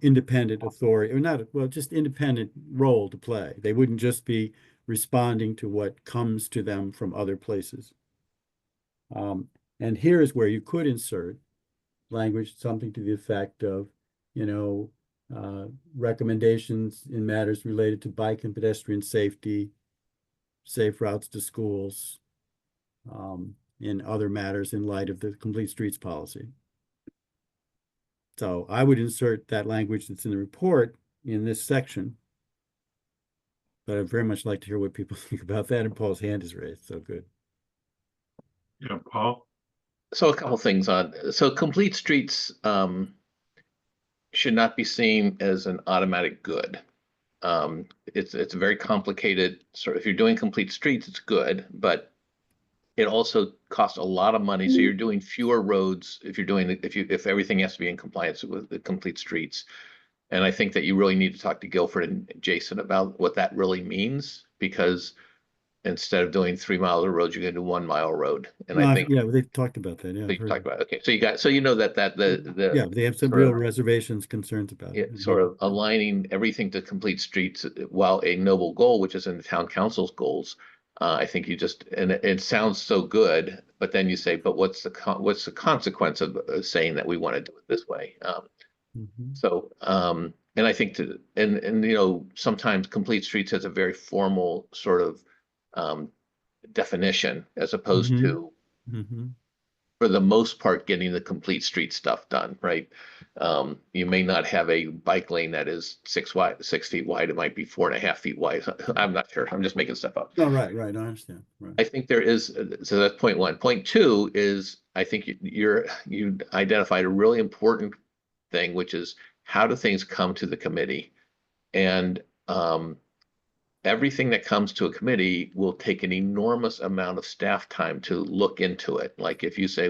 independent authority, or not, well, just independent role to play. They wouldn't just be responding to what comes to them from other places. And here is where you could insert language, something to the effect of, recommendations in matters related to bike and pedestrian safety, safe routes to schools, in other matters in light of the complete streets policy. So I would insert that language that's in the report in this section. But I'd very much like to hear what people think about that. And Paul's hand is raised, so good. Yeah, Paul? So a couple things so complete streets should not be seen as an automatic good. It's very complicated. So if you're doing complete streets, it's good, but it also costs a lot of money. So you're doing fewer roads if everything has to be in compliance with the complete streets. And I think that you really need to talk to Guilford and Jason about what that really means, because instead of doing 3 miles of road, you're going to do 1 mile road. And I think, yeah, they've talked about that. Yeah, so you talked about, okay. So that yeah, they have some real reservations, concerns about it. Sort of aligning everything to complete streets, while a noble goal, which is in the town council's goals. I think you and it sounds so good, but then you say, but what's the consequence of saying that we want to do it this way? So, and I think sometimes complete streets has a very formal sort of definition, as opposed to for the most part, getting the complete street stuff done, right? You may not have a bike lane that is 6 feet wide. It might be 4.5 feet wide. I'm not sure. I'm just making stuff up. No, right, I understand, I right. think there is, so that's point one. Point two is, I think you identified a really important thing, which is how do things come to the committee? And everything that comes to a committee will take an enormous amount of staff time to look into it. Like if you say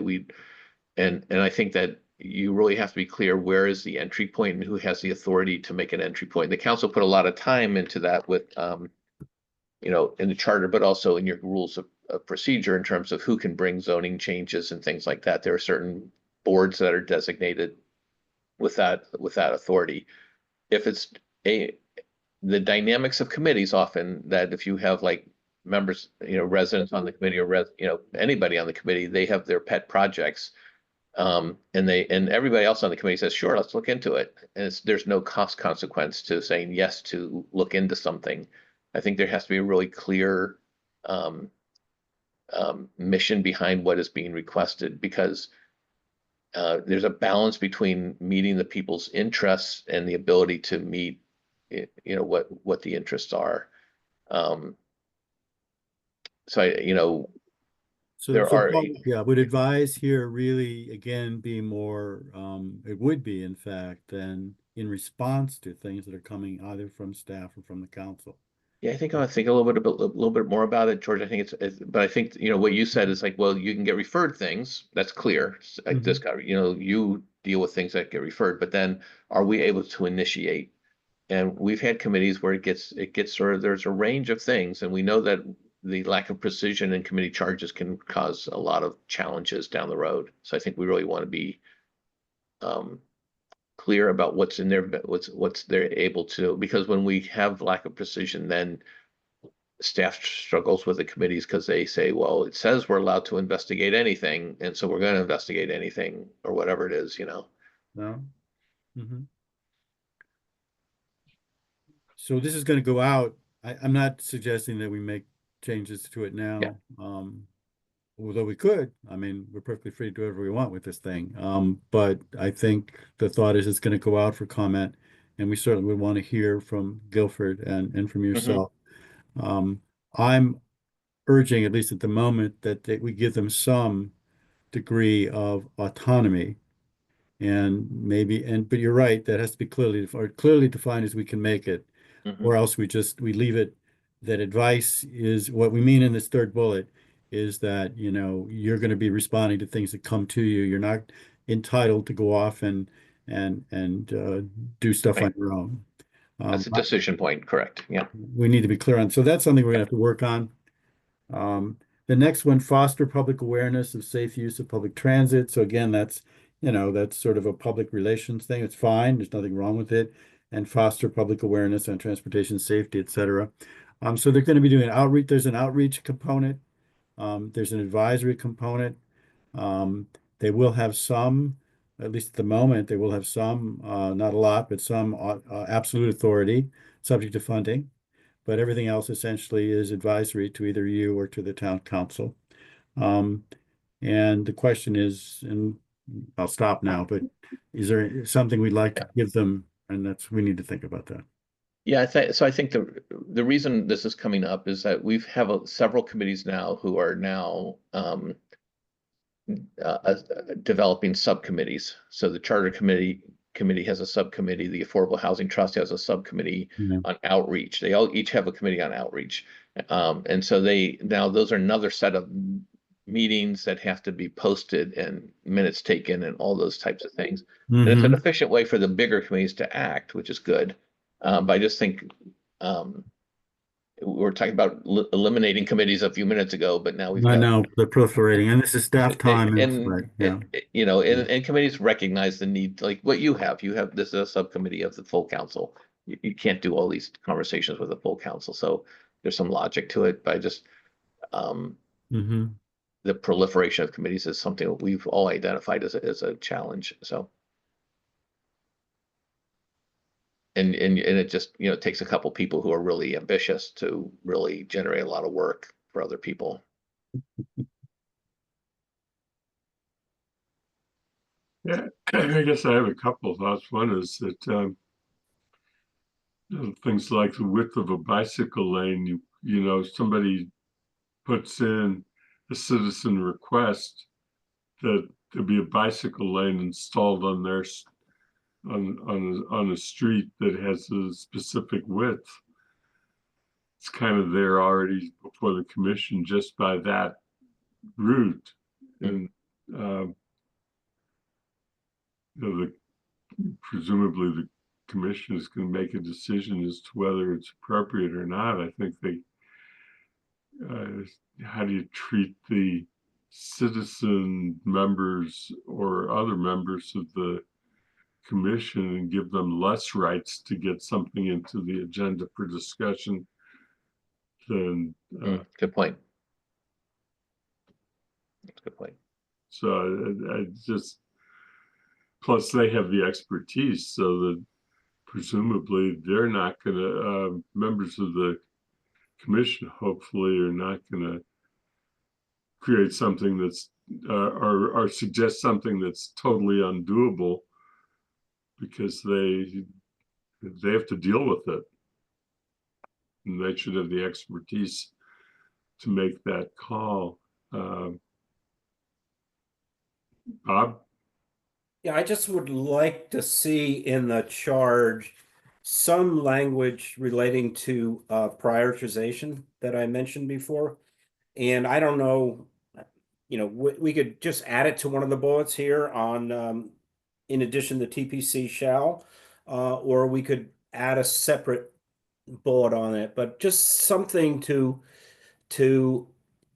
and I think that you really have to be clear, where is the entry point and who has the authority to make an entry point. The council put a lot of time into that with, you know, in the charter, but also in your rules of procedure in terms of who can bring zoning changes and things like that. There are certain boards that are designated with that authority. If it's the dynamics of committees often that if you have like members, you know, residents on the committee or anybody on the committee, they have their pet projects. And everybody else on the committee says, sure, let's look into it. And there's no cost consequence to saying yes to look into something. I think there has to be a really clear mission behind what is being requested, because there's a balance between meeting the people's interests and the ability to meet, you know, what the interests are. So there are, Paul, yeah, would advise here really, again, be more, it would be in fact, then in response to things that are coming either from staff or from the council. yeah, I think a little bit more about it, George. I think but I think, you know, what you said is like, well, you can get referred things. That's clear. It's like this guy, you know, you deal with things that get referred, but then are we able to initiate? And we've had committees where it gets sort of, there's a range of things, and we know that the lack of precision in committee charges can cause a lot of challenges down the road. So I think we really want to be clear about what's in there, what's they're able to, because when we have lack of precision, then staff struggles with the committees because they say, well, it says we're allowed to investigate anything, and so we're going to investigate anything or whatever it is, you know. No. So this is going to go out. I'm not suggesting that we make changes to it now. Yeah. Although we could. I mean, we're perfectly free to do whatever we want with this thing. But I think the thought is it's going to go out for comment, and we certainly would want to hear from Guilford and from yourself. I'm urging, at least at the moment, that we give them some degree of autonomy. And but you're right, that has to be clearly defined as we can make it, or else we leave it. That advice is what we mean in this third bullet is that, you know, you're going to be responding to things that come to you. You're not entitled to go off and do stuff on your own. That's a decision point, correct? Yeah. We need to be clear on. So that's something we're going to have to work on. The next one, foster public awareness of safe use of public transit. So again, that's, you know, that's sort of a public relations thing. It's fine. There's nothing wrong with it. And foster public awareness on transportation safety, et cetera. So they're going to be doing outreach. There's an outreach component. There's an advisory component. They will have some, at least at the moment, they will have some, not a lot, but some absolute authority subject to funding. But everything else essentially is advisory to either you or to the town council. And the question is, and I'll stop now, but is there something we'd like to give them? And we need to think about that. Yeah, so I think the reason this is coming up is that we've several committees now who are now developing subcommittees. So the charter committee has a subcommittee. The Affordable Housing Trust has a subcommittee on outreach. They all each have a committee on outreach, and so those are another set of meetings that have to be posted and minutes taken and all those types of things. And it's an efficient way for the bigger committees to act, which is good. But I just think we were talking about eliminating committees a few minutes ago, but now I know they're proliferating, and this is staff time. You know, and committees recognize the need, like what you have. This is a subcommittee of the full council. You can't do all these conversations with the full council, so there's some logic to it. But I just the proliferation of committees is something that we've all identified as a challenge. So. And it just, you know, it takes a couple people who are really ambitious to really generate a lot of work for other people. Yeah, I guess I have a couple of thoughts. One is that things like the width of a bicycle lane, you know, somebody puts in a citizen request that there be a bicycle lane installed on their on a street that has a specific width. It's kind of there already before the commission just by that route. And you know, presumably the commission is going to make a decision as to whether it's appropriate or not. I think they, how do you treat the citizen members or other members of the commission and give them less rights to get something into the agenda for discussion than Good point. That's a good point. so I just, plus they have the expertise, so that presumably they're not going to, members of the commission hopefully are not going to create something that's, or suggest something that's totally undoable because they have to deal with it. And they should have the expertise to make that call. Bob? Yeah, I just would like to see in the charge some language relating to prioritization that I mentioned before. And I don't know, you know, we could just add it to one of the bullets here on, in addition to TPC shall, or we could add a separate bullet on it, but just something to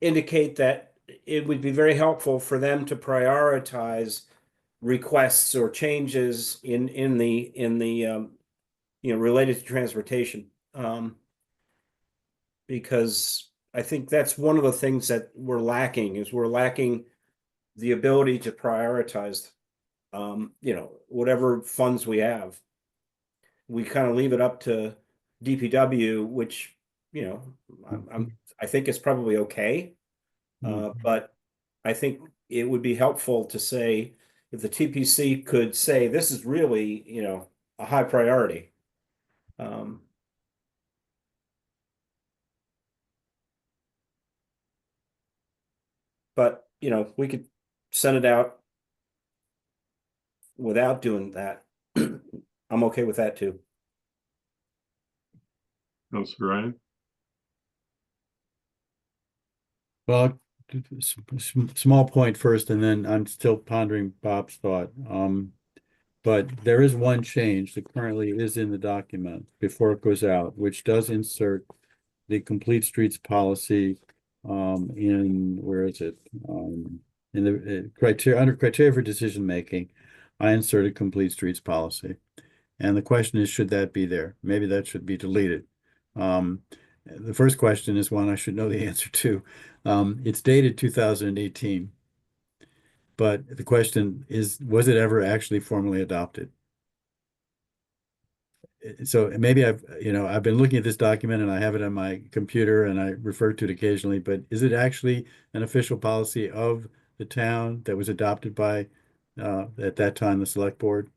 indicate that it would be very helpful for them to prioritize requests or changes in the you know, related to transportation, because I think that's one of the things that we're lacking the ability to prioritize you know, whatever funds we have. We kind of leave it up to DPW, which, you know, I think it's probably okay. But I think it would be helpful to say, if the TPC could say, this is really, you know, a high priority. But, you know, we could send it out without doing that. I'm okay with that too. Councilor Ryan? Well, small point first, and then I'm still pondering Bob's thought. But there is one change that currently is in the document before it goes out, which does insert the complete streets policy in, where is it? In the criteria, under criteria for decision making, I inserted complete streets policy. And the question is, should that be there? Maybe that should be deleted. The first question is one I should know the answer to. It's dated 2018. But the question is, was it ever actually formally adopted? So maybe I've been looking at this document and I have it on my computer and I refer to it occasionally, but is it actually an official policy of the town that was adopted by, at that time, the select board?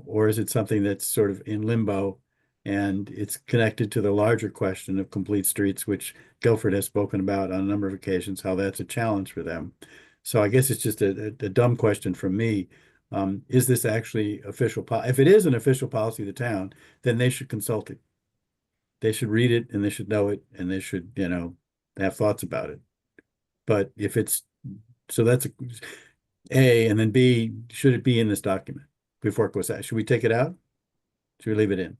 Or is it something that's sort of in limbo and it's connected to the larger question of complete streets, which Guilford has spoken about on a number of occasions, how that's a challenge for them. So I guess it's just a dumb question from me. Is this actually official? If it is an official policy of the town, then they should consult it. They should read it and they should know it and they should, you know, have thoughts about it. But if it's, so that's A, and then B, should it be in this document before it goes out? Should we take it out? Should we leave it in?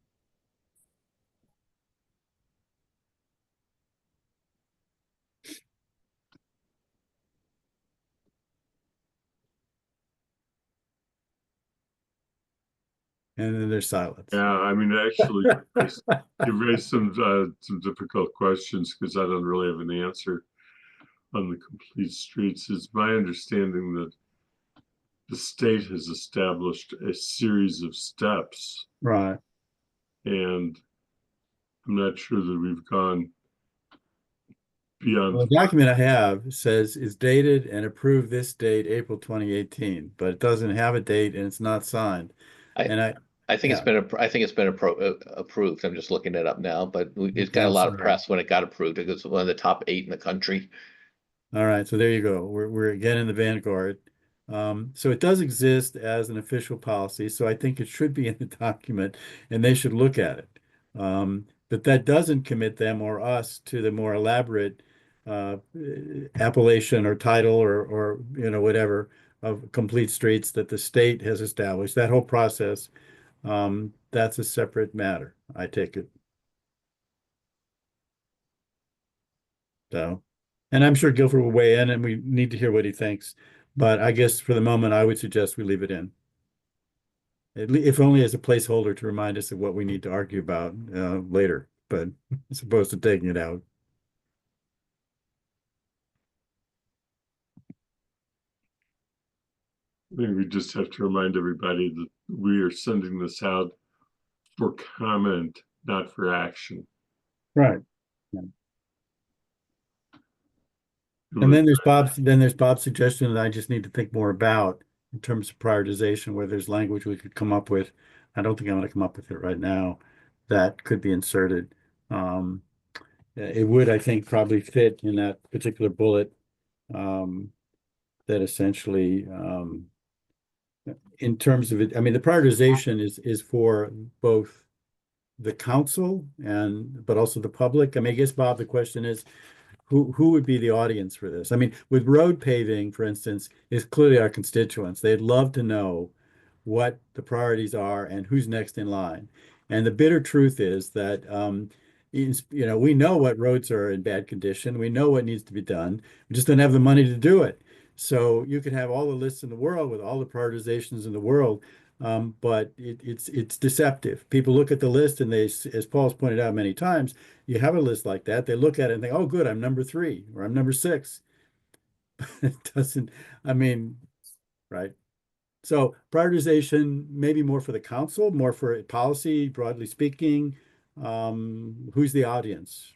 And then there's silence. Yeah, I mean, actually, you raised some difficult questions because I don't really have an answer on the complete streets. It's my understanding that the state has established a series of steps. Right. And I'm not sure that we've gone Well, beyond. the document I have says is dated and approved this date, April 2018, but it doesn't have a date and it's not signed. I- And I think it's Yeah. been, I think it's been approved. I'm just looking it up now, but it got Okay, a lot of sorry. press when it got approved. It was one of the top 8 in the country. All right, so there you go. We're again in the vanguard. So it does exist as an official policy, so I think it should be in the document and they should look at it. But that doesn't commit them or us to the more elaborate appellation or title or whatever of complete streets that the state has established. That whole process, that's a separate matter, I take it. So, and I'm sure Guilford will weigh in and we need to hear what he thinks. But I guess for the moment, I would suggest we leave it in. If only as a placeholder to remind us of what we need to argue about later, but as opposed to taking it out. I think we just have to remind everybody that we are sending this out for comment, not for action. Right. And then there's Bob's suggestion that I just need to think more about in terms of prioritization, where there's language we could come up with. I don't think I'm going to come up with it right now. That could be inserted. It would, I think, probably fit in that particular bullet. That essentially, in terms of it, I mean, the prioritization is for both the council but also the public. I mean, I guess, Bob, the question is, who would be the audience for this? I mean, with road paving, for instance, is clearly our constituents. They'd love to know what the priorities are and who's next in line. And the bitter truth is that, we know what roads are in bad condition. We know what needs to be done. We just don't have the money to do it. So you could have all the lists in the world with all the prioritizations in the world, but it's deceptive. People look at the list and they, as Paul's pointed out many times, you have a list like that. They look at it and think, oh, good, I'm number 3 or I'm number 6. It doesn't, I mean, right. So prioritization, maybe more for the council, more for policy, broadly speaking. Who's the audience?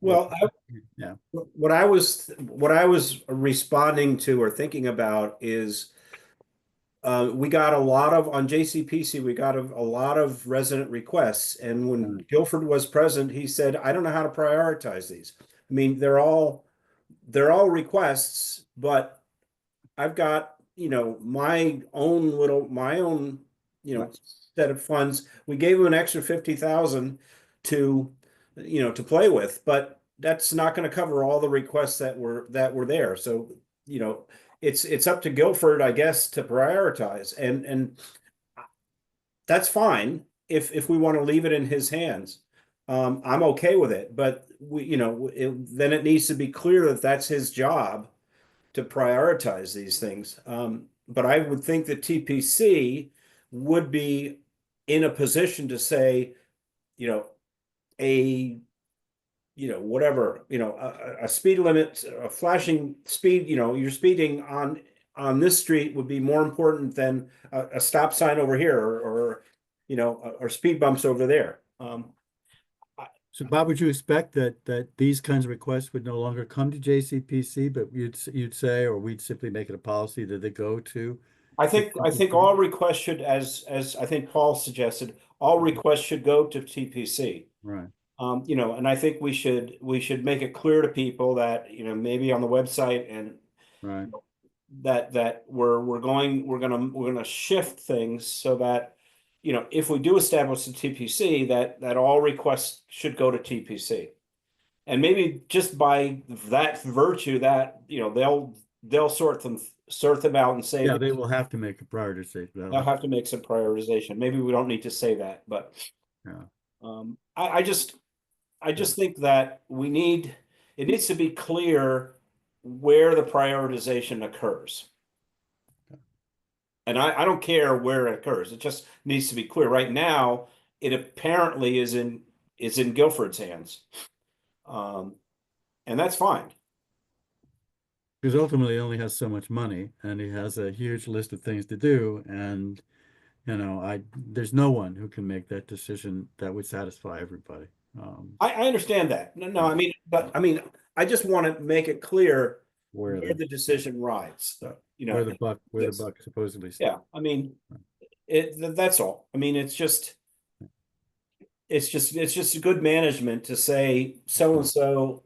Well, Yeah. what I was responding to or thinking about is we got a lot of on JCPC, we got a lot of resident requests. And when Guilford was present, he said, I don't know how to prioritize these. I mean, they're all requests, but I've got, my own, set of funds. We gave him an extra 50,000 to play with, but that's not going to cover all the requests that were there. So, it's up to Guilford, I guess, to prioritize, and that's fine if we want to leave it in his hands. I'm okay with it, but then it needs to be clear that that's his job to prioritize these things. But I would think that TPC would be in a position to say, whatever, a speed limit, a flashing speed, you're speeding on this street would be more important than a stop sign over here or speed bumps over there. So Bob, would you expect that these kinds of requests would no longer come to JCPC, but you'd say, or we'd simply make it a policy that they go to? I think all requests should, as I think Paul suggested, all requests should go to TPC. Right. And I think we should make it clear to people that, maybe on the website and Right. that we're gonna shift things so that, if we do establish the TPC, that all requests should go to TPC. And maybe just by that virtue that, they'll sort them out and say. Yeah, they will have to make a prioritization. They'll have to make some prioritization. Maybe we don't need to say that, but Yeah. I just think that it needs to be clear where the prioritization occurs. And I don't care where it occurs. It just needs to be clear. Right now, it apparently is in Guilford's hands. And that's fine. Because ultimately he only has so much money and he has a huge list of things to do. And, there's no one who can make that decision that would satisfy everybody. I understand that. No, I mean, I just want to make it clear Where where the, the decision rides, you where know. the Yes. buck supposedly Yeah, stops. I mean, that's all. I mean, it's just good management to say so-and-so,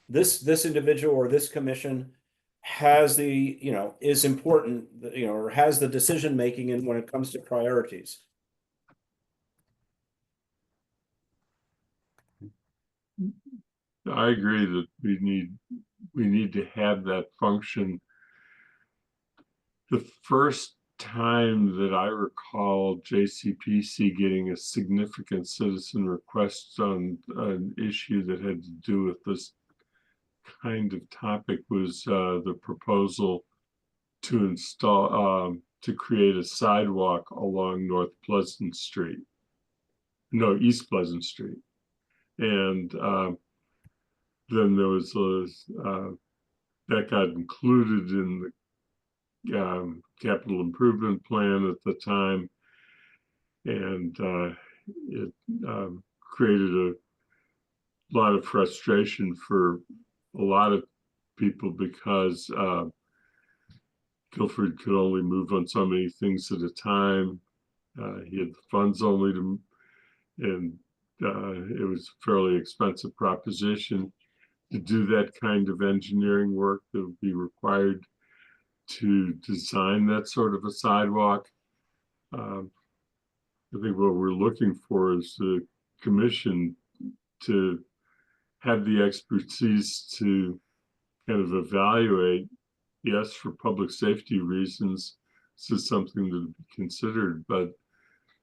this individual or this commission has the, is important, or has the decision making in when it comes to priorities. I agree that we need to have that function. The first time that I recall JCPC getting a significant citizen request on an issue that had to do with this kind of topic was the proposal to install to create a sidewalk along East Pleasant Street. And then there was that got included in the capital improvement plan at the time, and it created a lot of frustration for a lot of people because Guilford could only move on so many things at a time. He had the funds only to, and it was a fairly expensive proposition to do that kind of engineering work that would be required to design that sort of a sidewalk. I think what we're looking for is the commission to have the expertise to kind of evaluate, yes, for public safety reasons, this is something to be considered, but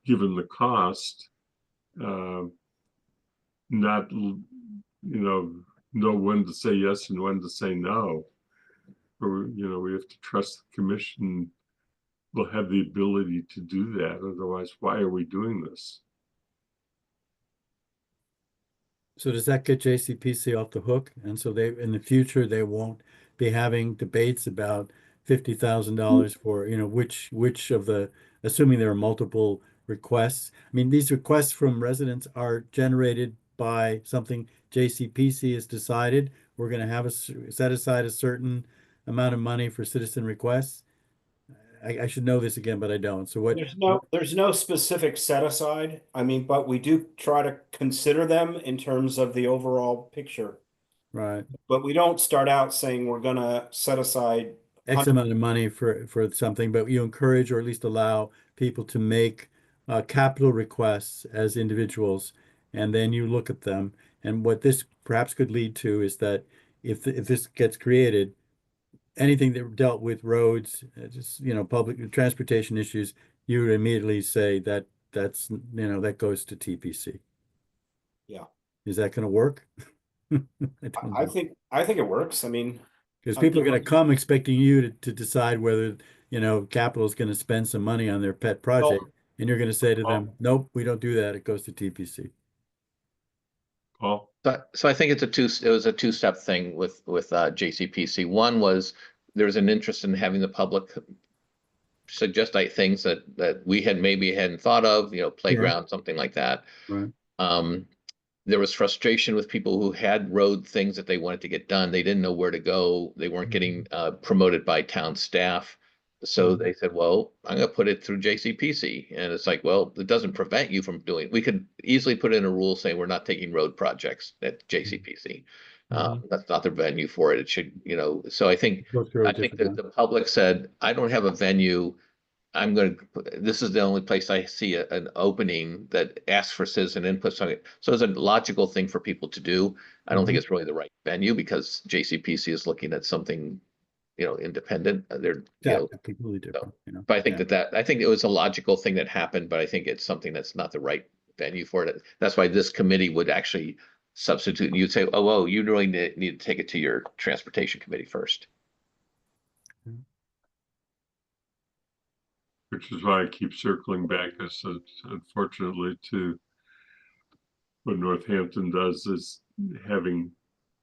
given the cost, not, know when to say yes and when to say no. Or, we have to trust the commission will have the ability to do that. Otherwise, why are we doing this? So does that get JCPC off the hook? And so they, in the future, they won't be having debates about $50,000 for, which of the, assuming there are multiple requests. I mean, these requests from residents are generated by something JCPC has decided. We're going to have set aside a certain amount of money for citizen requests. I should know this again, but I don't. So what? There's no specific set aside. I mean, but we do try to consider them in terms of the overall picture. Right. But we don't start out saying we're gonna set aside X amount of money for something, but you encourage or at least allow people to make capital requests as individuals, and then you look at them. And what this perhaps could lead to is that if this gets created, anything that dealt with roads, just public transportation issues, you would immediately say that that goes to TPC. Yeah. Is that going to work? I think it works. I mean, because people are going to come expecting you to decide whether capital is going to spend some money on their pet project, and you're going to say to them, nope, we don't do that. It goes to TPC. Paul? So I think it was a two-step thing with JCPC. One was there was an interest in having the public suggest things that we hadn't thought of, playground, something like that. Right. There was frustration with people who had road things that they wanted to get done. They didn't know where to go. They weren't getting promoted by town staff. So they said, well, I'm going to put it through JCPC. And it's like, well, it doesn't prevent you from doing, we could easily put in a rule saying we're not taking road projects at JCPC. That's not the venue for it. It should, so I think that the public said, I don't have a venue. This is the only place I see an opening that asks for citizen input on it. So it's a logical thing for people to do. I don't think it's really the right venue because JCPC is looking at something, independent. They're completely different. But I think I think it was a logical thing that happened, but I think it's something that's not the right venue for it. That's why this committee would actually substitute. And you'd say, oh, you really need to take it to your transportation committee first. Which is why I keep circling back, as unfortunately, to what Northampton does is having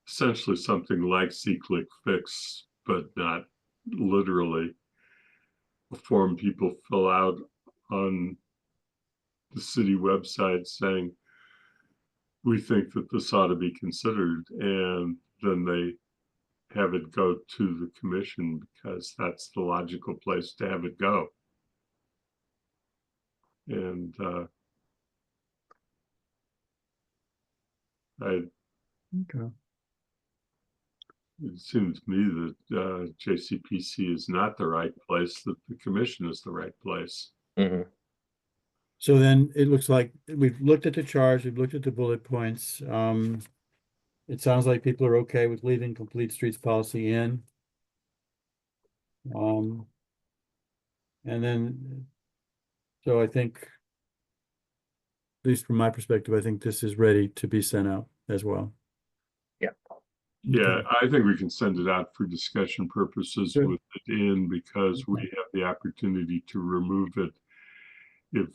essentially something like C-Click Fix, but not literally a form people fill out on the city website saying, we think that this ought to be considered. And then they have it go to the commission because that's the logical place to have it go. And Okay. it seems to me that JCPC is not the right place, that the commission is the right place. Mhm. So then it looks like we've looked at the charge, we've looked at the bullet points. It sounds like people are okay with leaving complete streets policy in. And then, so I think, at least from my perspective, I think this is ready to be sent out as well. Yeah, Okay. I think we can send it out for discussion purposes Sure. with it in because we Okay. have the opportunity to remove it if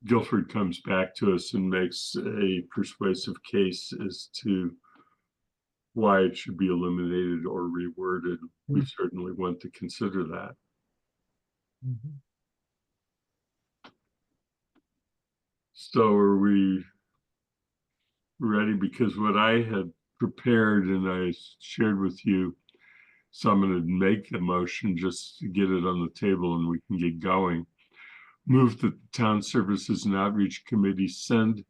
Guilford comes back to us and makes a persuasive case as to why it should be eliminated or reworded. We certainly want to consider that. Mhm. So are we ready? Because what I had prepared and I shared with you, so I'm going to make the motion just to get it on the table and we can get going. Move that the Town Services and Outreach Committee send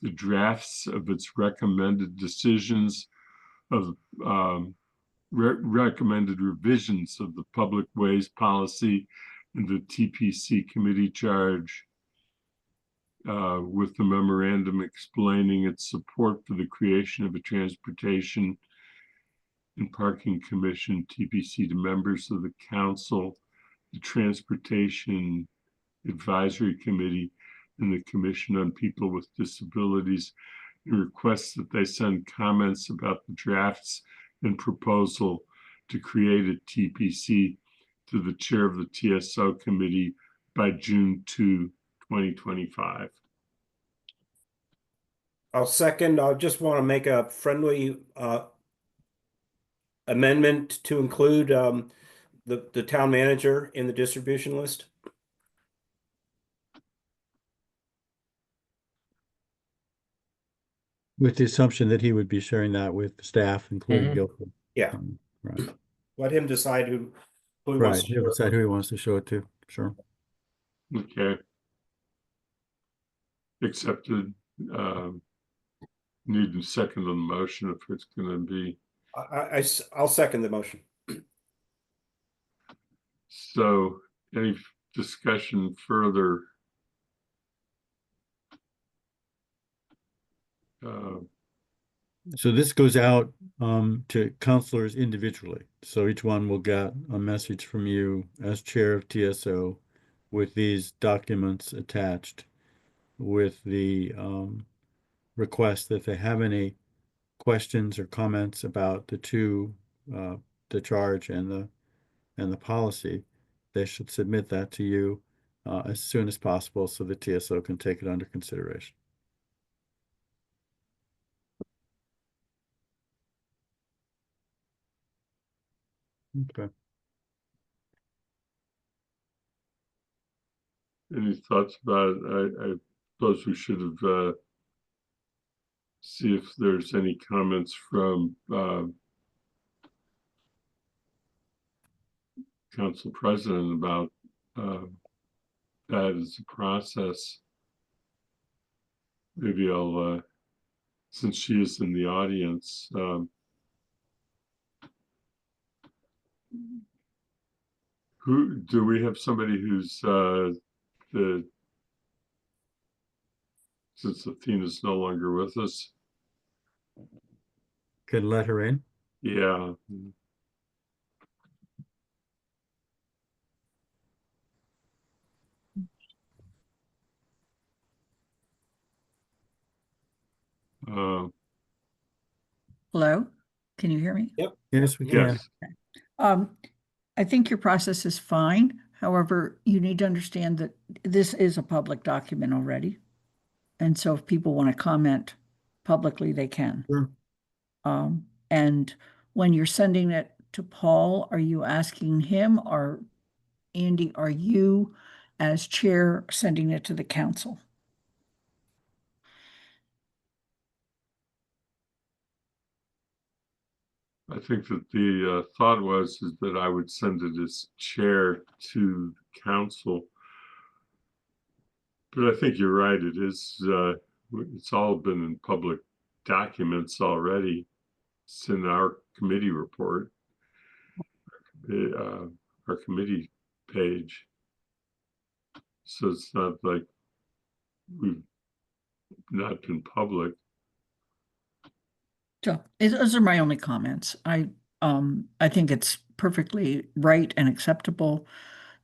the drafts of its recommended decisions of recommended revisions of the public ways policy and the TPC committee charge with the memorandum explaining its support for the creation of a transportation and parking commission TPC to members of the council, the transportation advisory committee, and the commission on people with disabilities, and requests that they send comments about the drafts and proposal to create a TPC to the chair of the TSO committee by June 2, 2025. I'll second. I just want to make a friendly amendment to include the town manager in the distribution list. With the assumption that he would be sharing that with staff, including Mhm. Guilford. Yeah. Right, Let him decide who he wants right. to He'll share. decide who he wants to show it to, sure. Okay. Accepted. Need a second on the motion if it's going to be. I'll second the motion. So any discussion further? So this goes out to counselors individually. So each one will get a message from you as chair of TSO with these documents attached with the request that if they have any questions or comments about the charge and the policy, they should submit that to you as soon as possible so the TSO can take it under consideration. Okay. Any thoughts about it? I suppose we should have see if there's any comments from council president about that as a process. Maybe I'll, since she is in the audience, who do we have somebody who's since Athena's no longer with us? Can let her in. Yeah. Hello, can you hear me? Yes, we can. Yes. I think your process is fine. However, you need to understand that this is a public document already. And so if people want to comment publicly, they can. Sure. And when you're sending it to Paul, are you asking him, or Andy, are you as chair sending it to the council? I think that the thought was is that I would send it as chair to the council. But I think you're right. It is, it's all been in public documents already. It's in our committee report, our committee page. So it's not like we've not been public. So those are my only comments. I think it's perfectly right and acceptable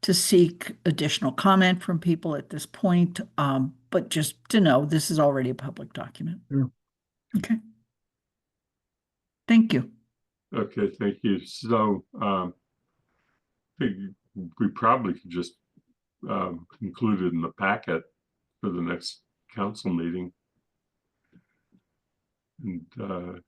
to seek additional comment from people at this point. But just to know, this is already a public document. Sure. Okay. Thank you. Okay, thank you. So I think we probably could just include it in the packet for the next council meeting. And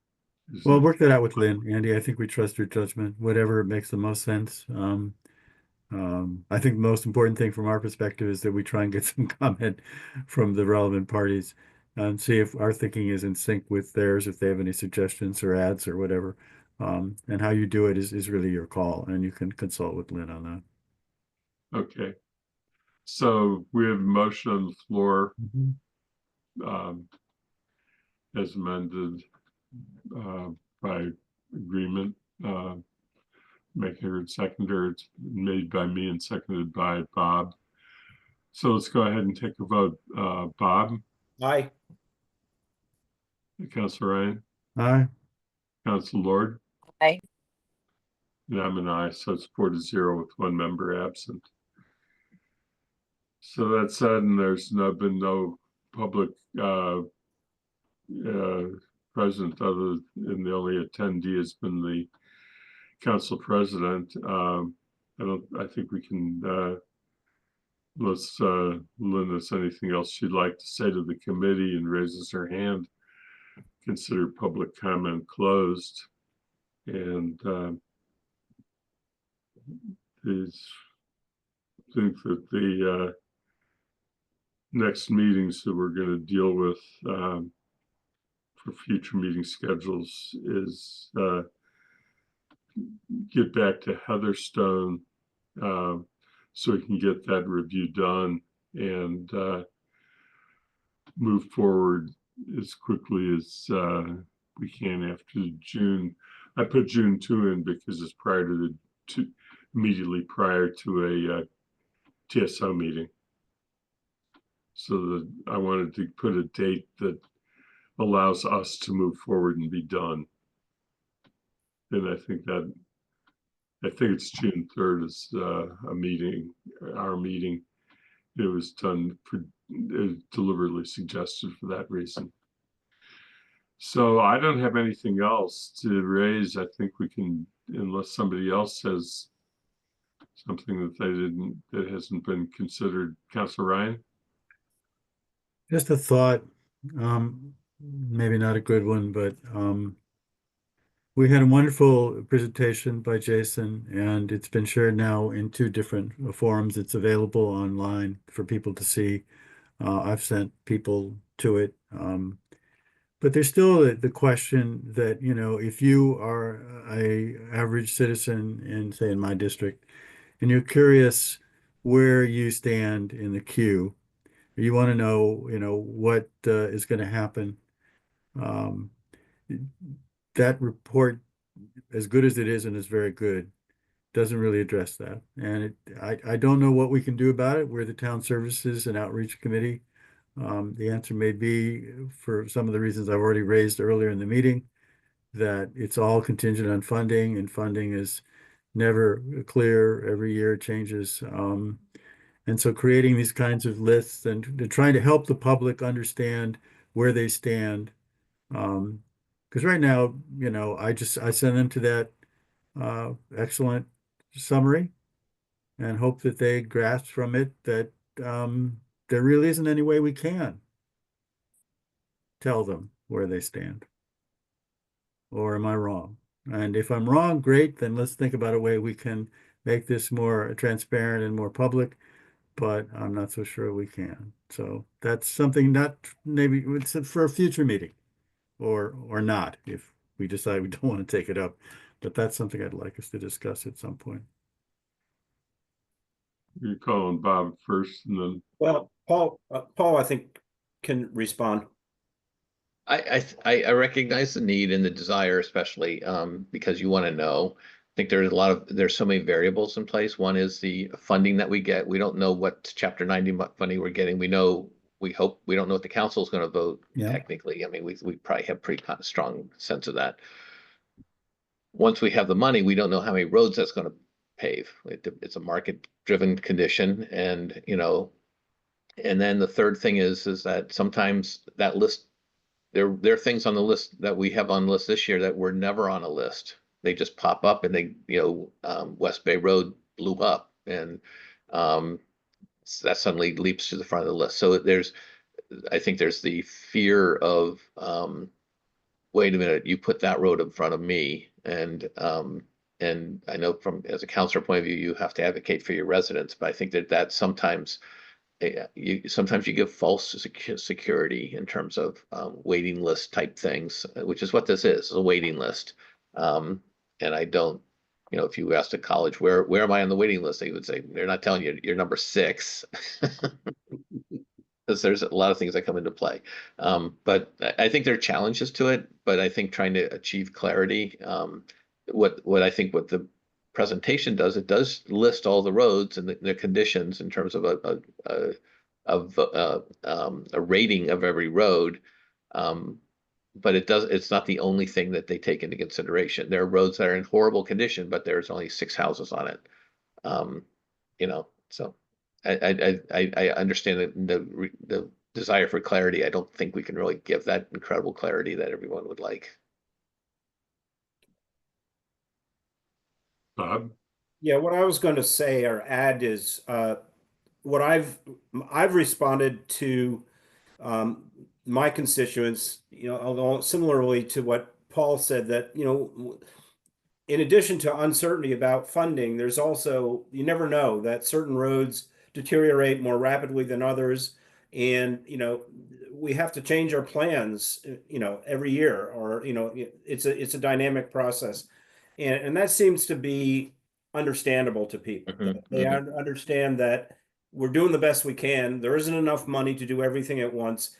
Well, work that out with Lynn, Andy. I think we trust your judgment, whatever makes the most sense. I think the most important thing from our perspective is that we try and get some comment from the relevant parties and see if our thinking is in sync with theirs, if they have any suggestions or ads or whatever. And how you do it is really your call, and you can consult with Lynn on that. okay. So we have a motion on the floor as amended by agreement. Maker and seconder, it's made by me and seconded by Bob. So let's go ahead and take a vote. Bob, Aye. Councilor Ryan, Aye. Council Lord. Aye. And I'm an aye, so it's 4-0 with one member absent. So that said, and there's been no public present other than the only attendee has been the council president. I think we can, unless Lynn has anything else she'd like to say to the committee and raises her hand, consider public comment closed. And I think that the next meetings that we're going to deal with for future meeting schedules is get back to Heatherstone so we can get that review done and move forward as quickly as we can after June. I put June 2 in because it's prior to immediately prior to a TSO meeting. So that I wanted to put a date that allows us to move forward and be done. And I think it's June 3rd is a meeting, our meeting. It was done deliberately suggested for that reason. So I don't have anything else to raise. I think we can, unless somebody else says something that hasn't been considered. Councilor Ryan? Just a thought, maybe not a good one, but we had a wonderful presentation by Jason, and it's been shared now in 2 different forums. It's available online for people to see. I've sent people to it. But there's still the question that, you know, if you are a average citizen in, say, in my district, and you're curious where you stand in the queue, you want to know, you know, what is going to happen. That report, as good as it is, and is very good, doesn't really address that. And I don't know what we can do about it. We're the Town Services and Outreach Committee. The answer may be, for some of the reasons I've already raised earlier in the meeting, that it's all contingent on funding, and funding is never clear. Every year it changes. And so creating these kinds of lists and trying to help the public understand where they stand. Because right now, you know, I send them to that excellent summary and hope that they grasp from it that there really isn't any way we can tell them where they stand. Or am I wrong? And if I'm wrong, great, then let's think about a way we can make this more transparent and more public, but I'm not so sure we can. So that's something that maybe it's for a future meeting, or not, if we decide we don't want to take it up But that's something I'd like us to discuss at some point. You're calling Bob first and then Well, Paul, I think can respond. I recognize the need and the desire, especially because you want to know. I think there's so many variables in place. One is the funding that we get. We don't know what Chapter 90 funding we're getting. We hope we don't know what the council is going to vote Yeah. technically. I mean, we probably have pretty kind of strong sense of that. Once we have the money, we don't know how many roads that's going to pave. It's a market-driven condition, and and then the third thing is that sometimes that list. There are things on the list that we have on the list this year that were never on a list. They just pop up and West Bay Road blew up and that suddenly leaps to the front of the list. So I think there's the fear of, wait a minute, you put that road in front of me. And I know as a counselor point of view, you have to advocate for your residents, but I think that sometimes you give false security in terms of waiting list type things, which is what this is, a waiting list. And I don't, if you asked a college, where am I on the waiting list? They would say, they're not telling you you're number 6. Because there's a lot of things that come into play. But I think there are challenges to it, but I think trying to achieve clarity, what the presentation does, it does list all the roads and the conditions in terms of a rating of every road. But it's not the only thing that they take into consideration. There are roads that are in horrible condition, but there's only 6 houses on it. So I understand the desire for clarity. I don't think we can really give that incredible clarity that everyone would like. Bob. Yeah, what I was going to say or add is what I've responded to my constituents, similarly to what Paul said, that in addition to uncertainty about funding, there's also, you never know, that certain roads deteriorate more rapidly than others, and we have to change our plans every year, or it's a dynamic process. And that seems to be understandable to people. They understand that we're doing the best we can. There isn't enough money to do everything at once.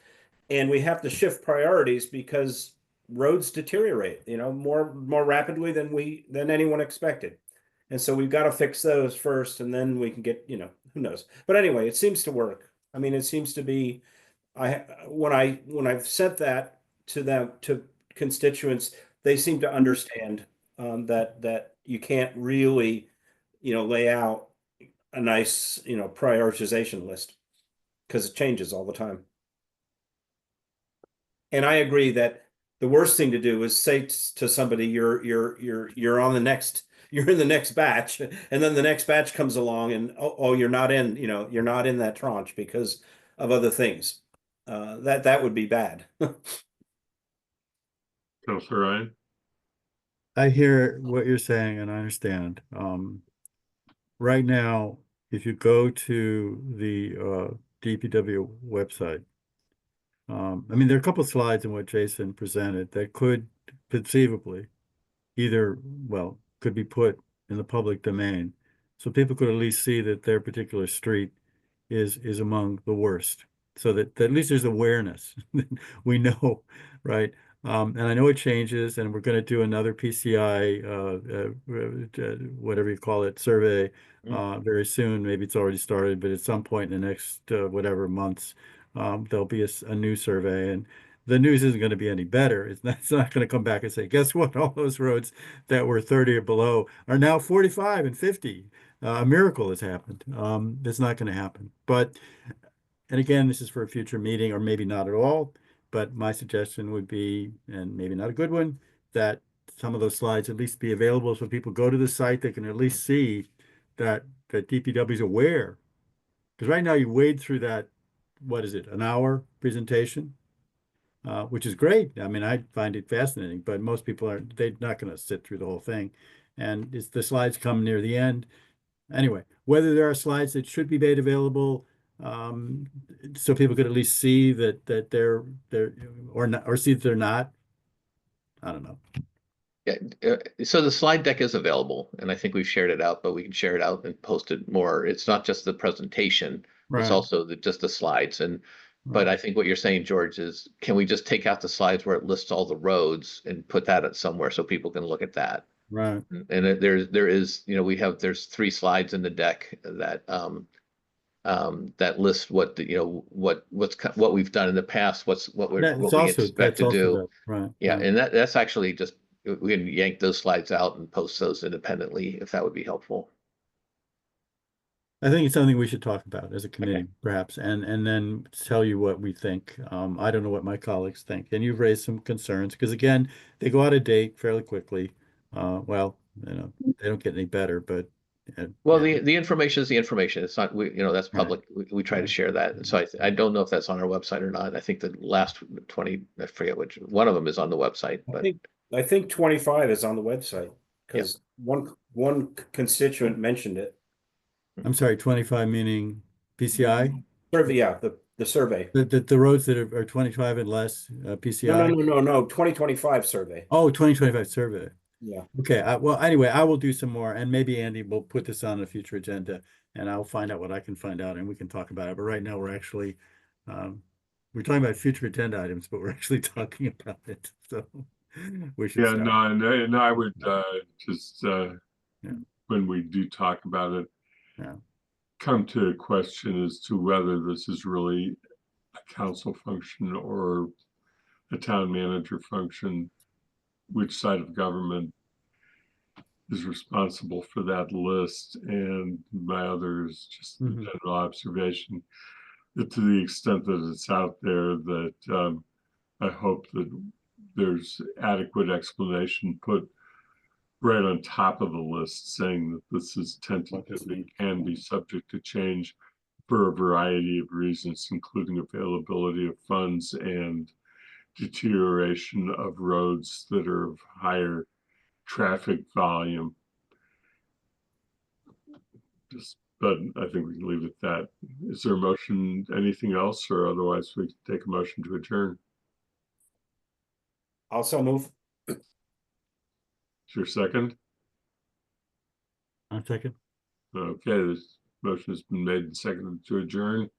And we have to shift priorities because roads deteriorate, more rapidly than anyone expected. And so we've got to fix those first, and then we can get, who knows. But anyway, it seems to work. I mean, it seems to be, when I've sent that to them, to constituents, they seem to understand that you can't really, lay out a nice, prioritization list, because it changes all the time. And I agree that the worst thing to do is say to somebody, you're on the next, you're in the next batch, and then the next batch comes along and you're not in, you're not in that tranche because of other things. That would be bad. Councilor Ryan. I hear what you're saying and I understand. Right now, if you go to the DPW website, I mean, there are a couple of slides in what Jason presented that could conceivably could be put in the public domain. So people could at least see that their particular street is among the worst. So that at least there's awareness. We know, right? And I know it changes, and we're going to do another PCI, whatever you call it, survey very soon. Maybe it's already started, but at some point in the next whatever months, there'll be a new survey, and the news isn't going to be any better. It's not going to come back and say, guess what? All those roads that were 30 or below are now 45 and 50. A miracle has happened. It's not going to happen. And again, this is for a future meeting, or maybe not at all. But my suggestion would be, and maybe not a good one, that some of those slides at least be available so people go to the site, they can at least see that DPW is aware. Because right now you wade through that, what is it, an hour presentation, which is great. I mean, I find it fascinating, but most people they're not going to sit through the whole thing. And the slides come near the end. Anyway, whether there are slides that should be made available, so people could at least see that they're or not, or see that they're not, I don't know. Yeah, so the slide deck is available, and I think we've shared it out, but we can share it out and post it more. It's not just the presentation, it's Right, also just the slides. But right. I think what you're saying, George, is can we just take out the slides where it lists all the roads and put that at somewhere so people can look at that? Right. And there is, there's 3 slides in the deck that list what what we've done in the past, what we expect That's to also do. that, right. Yeah, and that's actually just, we can yank those slides out and post those independently if that would be helpful. I think it's something we should talk about as a Okay. committee, perhaps, and then tell you what we think. I don't know what my colleagues think, and you've raised some concerns, because again, they go out of date fairly quickly. Well, they don't get any better, but. Well, yeah. the information is the information. It's not, that's Right. public. We try to share that. And so I don't know if that's on our website or not. I think the last 20, I forget which, one of them is on the website, but I think 25 is on the website because one constituent mentioned it. I'm sorry, 25 meaning PCI? Survey, yeah, the survey. The roads that are 25 and less, PCI? No, 2025 survey. Oh, 2025 survey. Yeah. Okay, well, anyway, I will do some more, and maybe Andy will put this on a future agenda, and I'll find out what I can find out, and we can talk about it. But right now, we're actually, we're talking about future agenda items, but we're actually talking about it, so we should Yeah, start. no, and I would just Yeah. when we do talk about it, Yeah. come to a question as to whether this is really a council function or a town manager function, which side of government is responsible for that list. And my other is just the Mhm. general observation that to the extent that it's out there, that I hope that there's adequate explanation put right on top of the list saying that this is tentative and can be subject to change for a variety of reasons, including availability of funds and deterioration of roads that are of higher traffic volume. But I think we can leave it at that. Is there a motion, anything else, or otherwise we take a motion to adjourn? Also move. Is your second? I'll take it. Okay, this motion has been made and seconded to adjourn.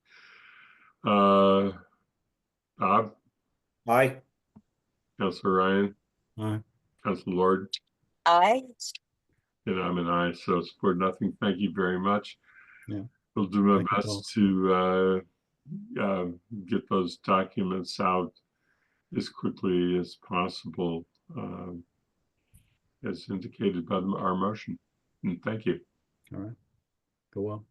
Bob, Aye. Councilor Ryan, Councilor Lord, I and I'm an aye, so it's 4-0. Thank you very much. Yeah. We'll do my Thank you, Paul. best to get those documents out as quickly as possible, as indicated by our motion. And thank you. All right. Go well.